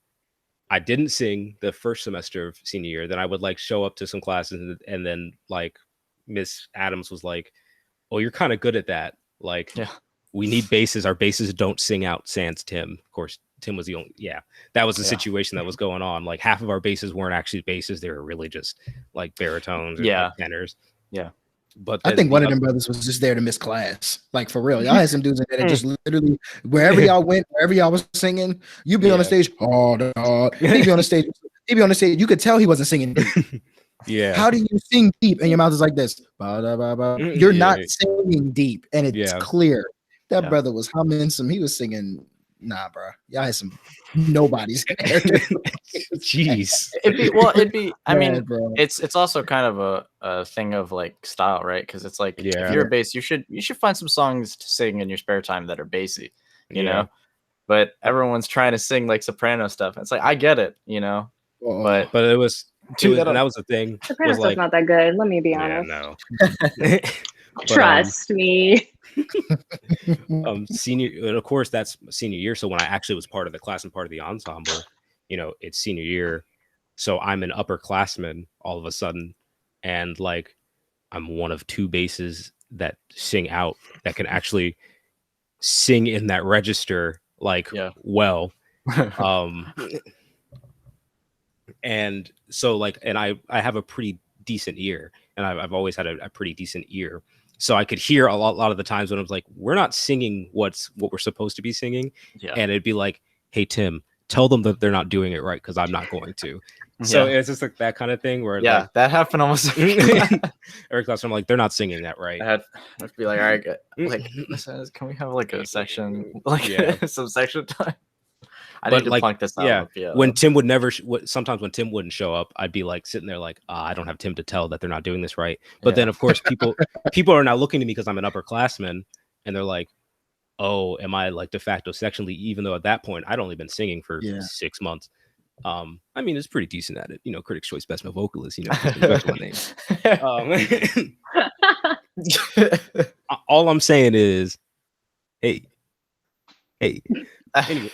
I didn't sing the first semester of senior year. Then I would like show up to some classes, and then like Miss Adams was like, "Oh, you're kind of good at that. Like, we need basses. Our basses don't sing out sans Tim." Of course, Tim was the only. Yeah, that was the situation that was going on. Like half of our basses weren't actually basses; they were really just like baritones or like tenors. Yeah. But I think one of them brothers was just there to miss class. Like for real. Y'all had some dudes in there that just literally wherever y'all went, wherever y'all was singing, you'd be on the stage. He'd be on the stage. You could tell he wasn't singing deep. Yeah. How do you sing deep and your mouth is like this? You're not singing deep, and it's clear. That brother was humming some. He was singing. Nah, bro. Y'all had some nobodies in there. Jeez. It'd be. I mean, bro. It's also kind of a thing of like style, right? Because it's like if you're a bass, you should find some songs to sing in your spare time that are bassy, you know. But everyone's trying to sing like soprano stuff. It's like I get it, you know. But it was. That was the thing. Soprano stuff's not that good. Let me be honest. No. Trust me. Senior, and of course that's senior year. So when I actually was part of the class and part of the ensemble, it's senior year. So I'm an upperclassman all of a sudden, and like I'm one of 2 basses that sing out, that can actually sing in that register like well. And so like, and I have a pretty decent ear, and I've always had a pretty decent ear. So I could hear a lot of the times when I was like, we're not singing what we're supposed to be singing. Yeah. And it'd be like, hey, Tim, tell them that they're not doing it right, because I'm not going to. So it's just like that kind of thing where like, that happened almost every class. I'm like, they're not singing that right. I had to be like, all right, good. Like, can we have like a section, like some section time? I need to plunk this out. When Tim sometimes when Tim wouldn't show up, I'd be like sitting there like, I don't have Tim to tell that they're not doing this right. But then of course people are now looking to me because I'm an upperclassman, and they're like, oh, am I like de facto section lead? Even though at that point I'd only been singing for 6 months. I mean, it's pretty decent at it. Critics' Choice Best Male Vocalist. That's my name. All I'm saying is, hey. Anyway.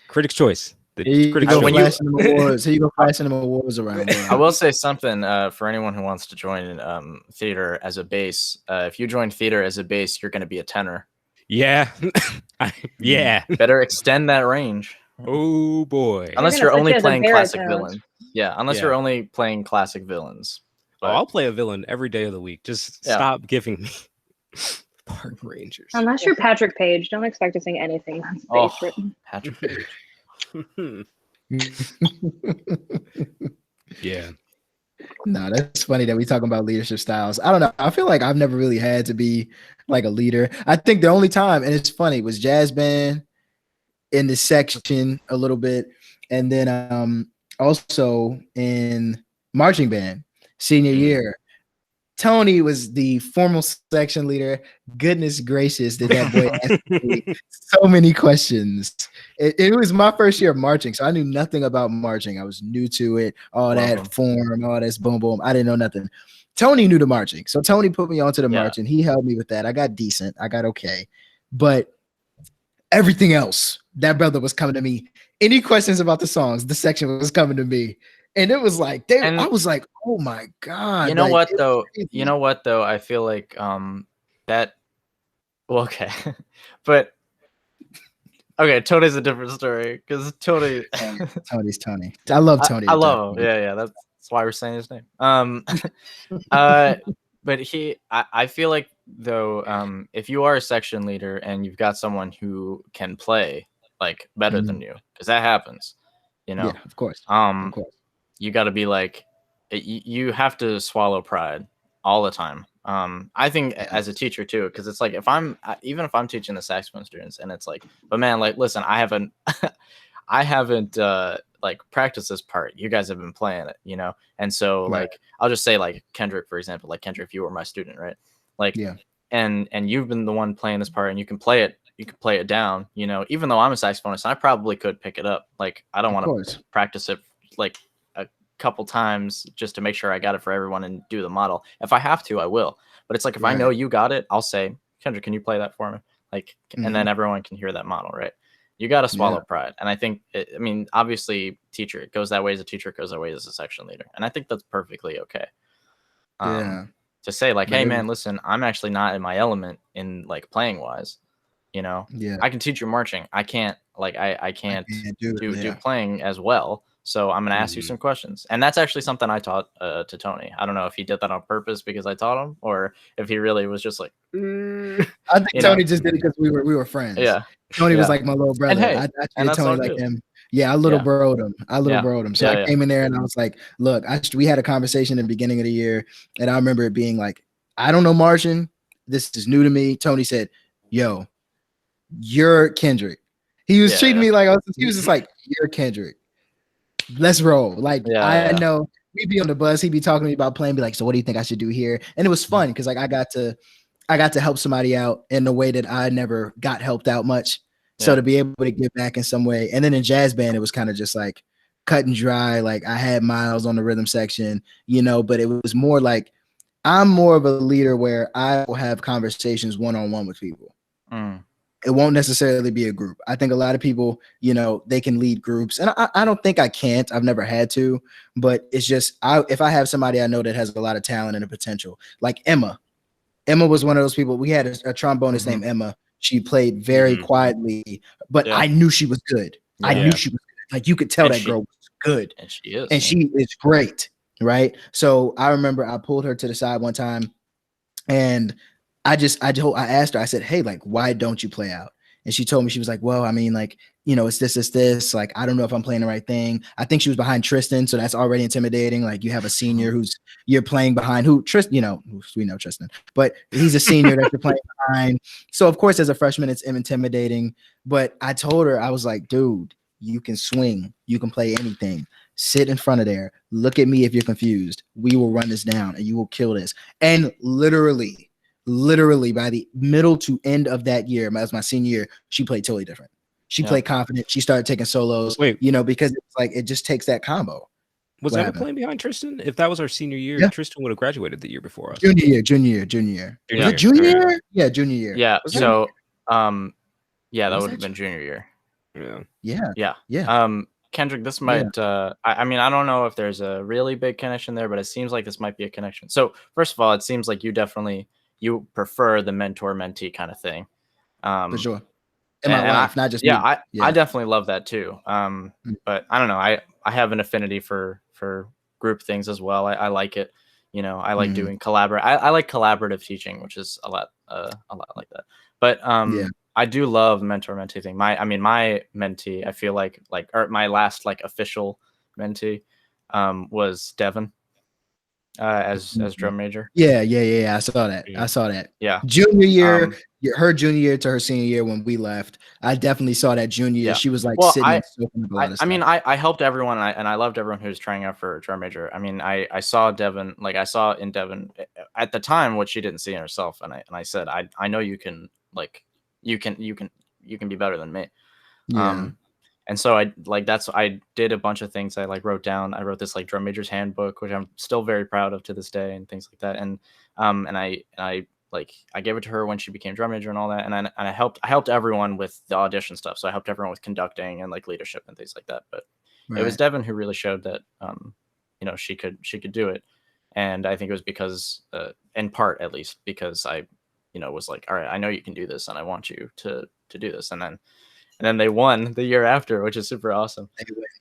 Critics' Choice. Here you go flashing them awards around. Bro. I will say something for anyone who wants to join theater as a bass. If you join theater as a bass, you're going to be a tenor. Yeah. Yeah. Better extend that range. Oh boy. Unless you're only playing classic villains. Yeah. Unless you're only playing classic villains. But I'll play a villain every day of the week. Just stop giving me Park Rangers. Unless you're Patrick Page, don't expect to sing anything that's bass written. Patrick Page. Yeah. No, that's funny that we talking about leadership styles. I don't know. I feel like I've never really had to be like a leader. I think the only time, and it's funny, was jazz band in the section a little bit, and then also in marching band senior year. Tony was the formal section leader. Goodness gracious, did that boy ask me so many questions. It was my first year of marching, so I knew nothing about marching. I was new to it, all that form, all this boom, boom. I didn't know nothing. Tony knew the marching, so Tony put me onto the marching. He helped me with that. I got decent. I got okay. But everything else, that brother was coming to me. Any questions about the songs, the section was coming to me. And it was like, I was like, oh my God. You know like, what though? You know what though? I feel like that well, okay. But okay, Tony's a different story because Tony's Tony. I love Tony. I love him. Yeah, that's why we're saying his name. But I feel like though, if you are a section leader and you've got someone who can play like better than you, because that happens, you know. Yeah, of course. You got to be like, you have to swallow pride all the time. I think as a teacher too, because it's like if I'm teaching the saxophone students and it's like, but man, like, listen, I haven't like practiced this part. You guys have been playing it, you know? And so like, I'll just say like Kendrick, for example, like Kendrick, if you were my student, right? Like, and you've been the one playing this part and you can play it down, you know, even though I'm a saxophonist, I probably could pick it up. Like, I don't want to practice it like a couple times just to make sure I got it for everyone and do the model. If I have to, I will. But it's like, if I know you got it, I'll say, Kendrick, can you play that for me? Like, and then everyone can hear that model, right? You got to swallow pride. And I think, I mean, obviously teacher, it goes that way as a teacher, it goes that way as a section leader. And I think that's perfectly okay. To say like, hey man, listen, I'm actually not in my element in like playing wise, you know. I can teach you marching. I can't like I can't do playing as well. So I'm gonna ask you some questions. And that's actually something I taught to Tony. I don't know if he did that on purpose because I taught him, or if he really was just like I think Tony just did it because we were friends. Yeah. Tony was like my little brother. And hey, I treated Tony like him. Yeah, I little bro'd him. So I came in there and I was like, look, we had a conversation in the beginning of the year, and I remember it being like, I don't know marching. This is new to me. Tony said, yo, you're Kendrick. He was treating me like he was just like, you're Kendrick. Let's roll. Like, I know we'd be on the bus. He'd be talking to me about playing, be like, so what do you think I should do here? And it was fun because like I got to help somebody out in a way that I never got helped out much. So to be able to give back in some way. And then in jazz band, it was kind of just like cut and dry. Like I had Miles on the rhythm section, you know, but it was more like I'm more of a leader where I will have conversations one-on-one with people. It won't necessarily be a group. I think a lot of people, you know, they can lead groups. And I don't think I can't. I've never had to. But it's just if I have somebody I know that has a lot of talent and a potential, like Emma. Emma was one of those people. We had a trombonist named Emma. She played very quietly, but I knew she was good. I knew she was good. Like you could tell that girl was good. And she is. And she is great, right? So I remember I pulled her to the side one time and I asked her, I said, hey, like, why don't you play out? And she told me, she was like, well, I mean, like, you know, it's this. Like, I don't know if I'm playing the right thing. I think she was behind Tristan. So that's already intimidating. Like you have a senior you're playing behind Tristan, you know, we know Tristan, but he's a senior that you're playing behind. So of course, as a freshman, it's intimidating. But I told her, I was like, dude, you can swing. You can play anything. Sit in front of there. Look at me if you're confused. We will run this down and you will kill this. And literally by the middle to end of that year, as my senior year, she played totally different. She played confident. She started taking solos, you know, because it's like, it just takes that combo. Was Emma playing behind Tristan? If that was our senior year, Tristan would have graduated the year before us. Junior year. Was it junior year? Yeah, junior year. Yeah. So, that would have been junior year. Yeah. Kendrick, this might, I mean, I don't know if there's a really big connection there, but it seems like this might be a connection. So first of all, it seems like you prefer the mentor-mentee kind of thing. For sure. In my life, not just me. I definitely love that too. But I don't know. I have an affinity for group things as well. I like it. You know, I like doing I like collaborative teaching, which is a lot like that. But I do love mentor-mentee thing. My mentee, I feel like or my last like official mentee was Devin. as drum major. Yeah. I saw that. I saw that. Yeah. Junior year, her junior year to her senior year when we left, I definitely saw that junior year. Yeah. She was like Well, sitting and soaking up a lot of I stuff. mean, I helped everyone, and I loved everyone who was trying out for drum major. I mean, I saw Devin, like I saw in Devin at the time what she didn't see in herself, and I said, I know you can, like, you can be better than me. Yeah. And so I did a bunch of things. I like wrote this like drum major's handbook, which I'm still very proud of to this day, and things like that. And I gave it to her when she became drum major and all that. And I helped everyone with the audition stuff. So I helped everyone with conducting and like leadership and things like that. But it was Devin who really showed that, she could do it. And I think it was because, in part at least, because I, was like, all right, I know you can do this, and I want you to do this. And then they won the year after, which is super awesome.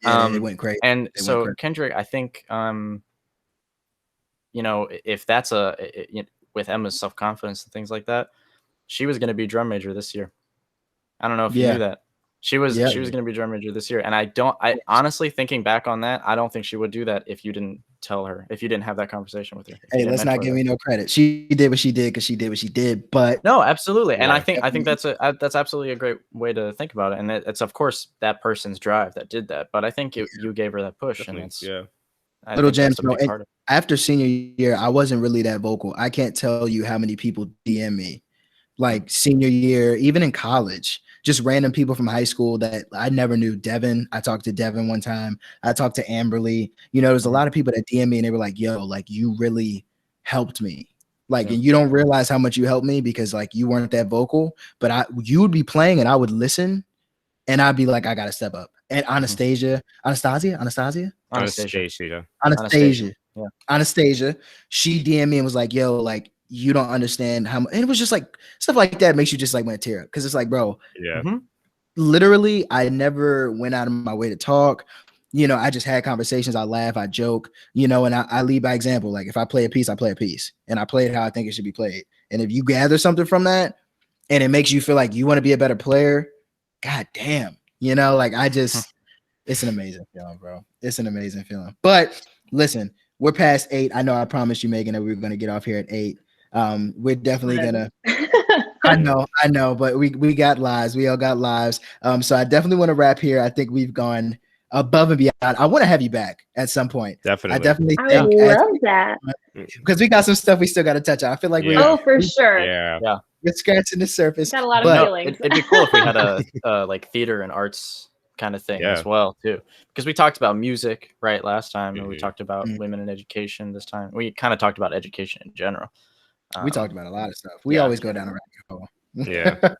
They went great. And so Kendrick, I think, if that's with Emma's self-confidence and things like that, she was going to be drum major this year. I don't know if you knew that. She was going to be drum major this year. And I honestly, thinking back on that, I don't think she would do that if you didn't tell her, if you didn't have that conversation with her. Hey, let's not give me no credit. She did what she did because she did what she did. But no, absolutely. And I think that's absolutely a great way to think about it. And it's of course that person's drive that did that. But I think you gave her that push. Definitely. And it's Little Gems. After senior year, I wasn't really that vocal. I can't tell you how many people DM me, like senior year, even in college. Just random people from high school that I never knew. Devin, I talked to Devin one time. I talked to Amberly. There's a lot of people that DM me and they were like, yo, like you really helped me. Like, and you don't realize how much you helped me because like you weren't that vocal, but you would be playing and I would listen and I'd be like, I got to step up. And Anastasia, she DM'd me and was like, yo, like, you don't understand how much, and it was just like stuff like that makes you just like want to tear up because it's like, bro, literally, I never went out of my way to talk. I just had conversations. I laugh, I joke, and I lead by example. Like if I play a piece, I play a piece, and I play it how I think it should be played. And if you gather something from that, and it makes you feel like you want to be a better player, god damn, like I just, it's an amazing feeling, bro. It's an amazing feeling. But listen, we're past 8. I know I promised you, Megan, that we were going to get off here at 8. We're definitely gonna I know, but we got lives. We all got lives. So I definitely want to wrap here. I think we've gone above and beyond. I want to have you back at some point. Definitely. I definitely I love that. Because we got some stuff we still got to touch on. I feel like for sure. Yeah. We're scratching the surface. Got a lot of feelings. It'd be cool if we had a like theater and arts kind of thing as well too, because we talked about music last time, and we talked about women in education this time. We kind of talked about education in general. We talked about a lot of stuff. We always go down a rabbit hole. Yeah.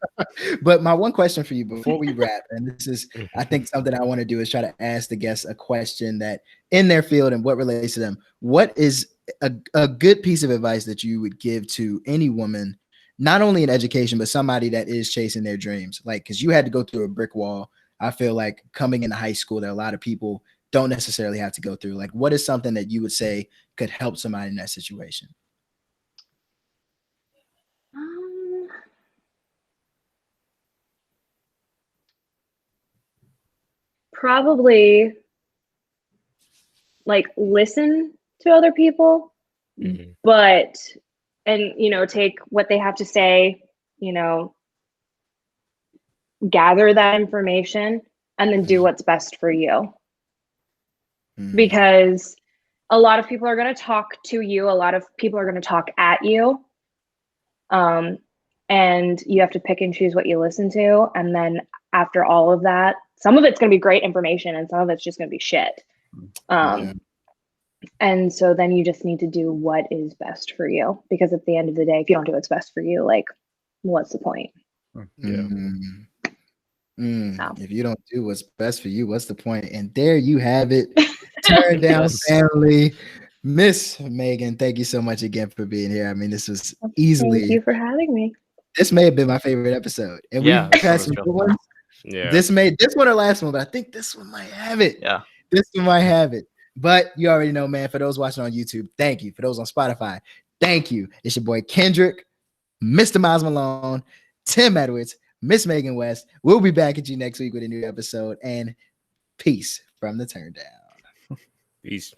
But my one question for you before we wrap, and this is, I think something I want to do is try to ask the guests a question that in their field and what relates to them. What is a good piece of advice that you would give to any woman, not only in education, but somebody that is chasing their dreams? Like, because you had to go through a brick wall. I feel like coming into high school, that a lot of people don't necessarily have to go through. Like, what is something that you would say could help somebody in that situation? Probably like listen to other people, but take what they have to say, gather that information and then do what's best for you. Because a lot of people are going to talk to you. A lot of people are going to talk at you. And you have to pick and choose what you listen to. And then after all of that, some of it's going to be great information and some of it's just going to be shit. And so then you just need to do what is best for you, because at the end of the day, if you don't do what's best for you, like, what's the point? If you don't do what's best for you, what's the point? And there you have it. Turn Down family. Miss Megan, thank you so much again for being here. I mean, this was easily. Thank you for having me. This may have been my favorite episode, and we've had some good ones. Yeah. This one or last one, but I think this one might have it. Yeah. This one might have it. But you already know, man. For those watching on YouTube, thank you. For those on Spotify, thank you. It's your boy Kendrick, Mr. Miles Malone, Tim Edwards, Miss Megan West. We'll be back at you next week with a new episode. And peace from the Turn Down. Peace.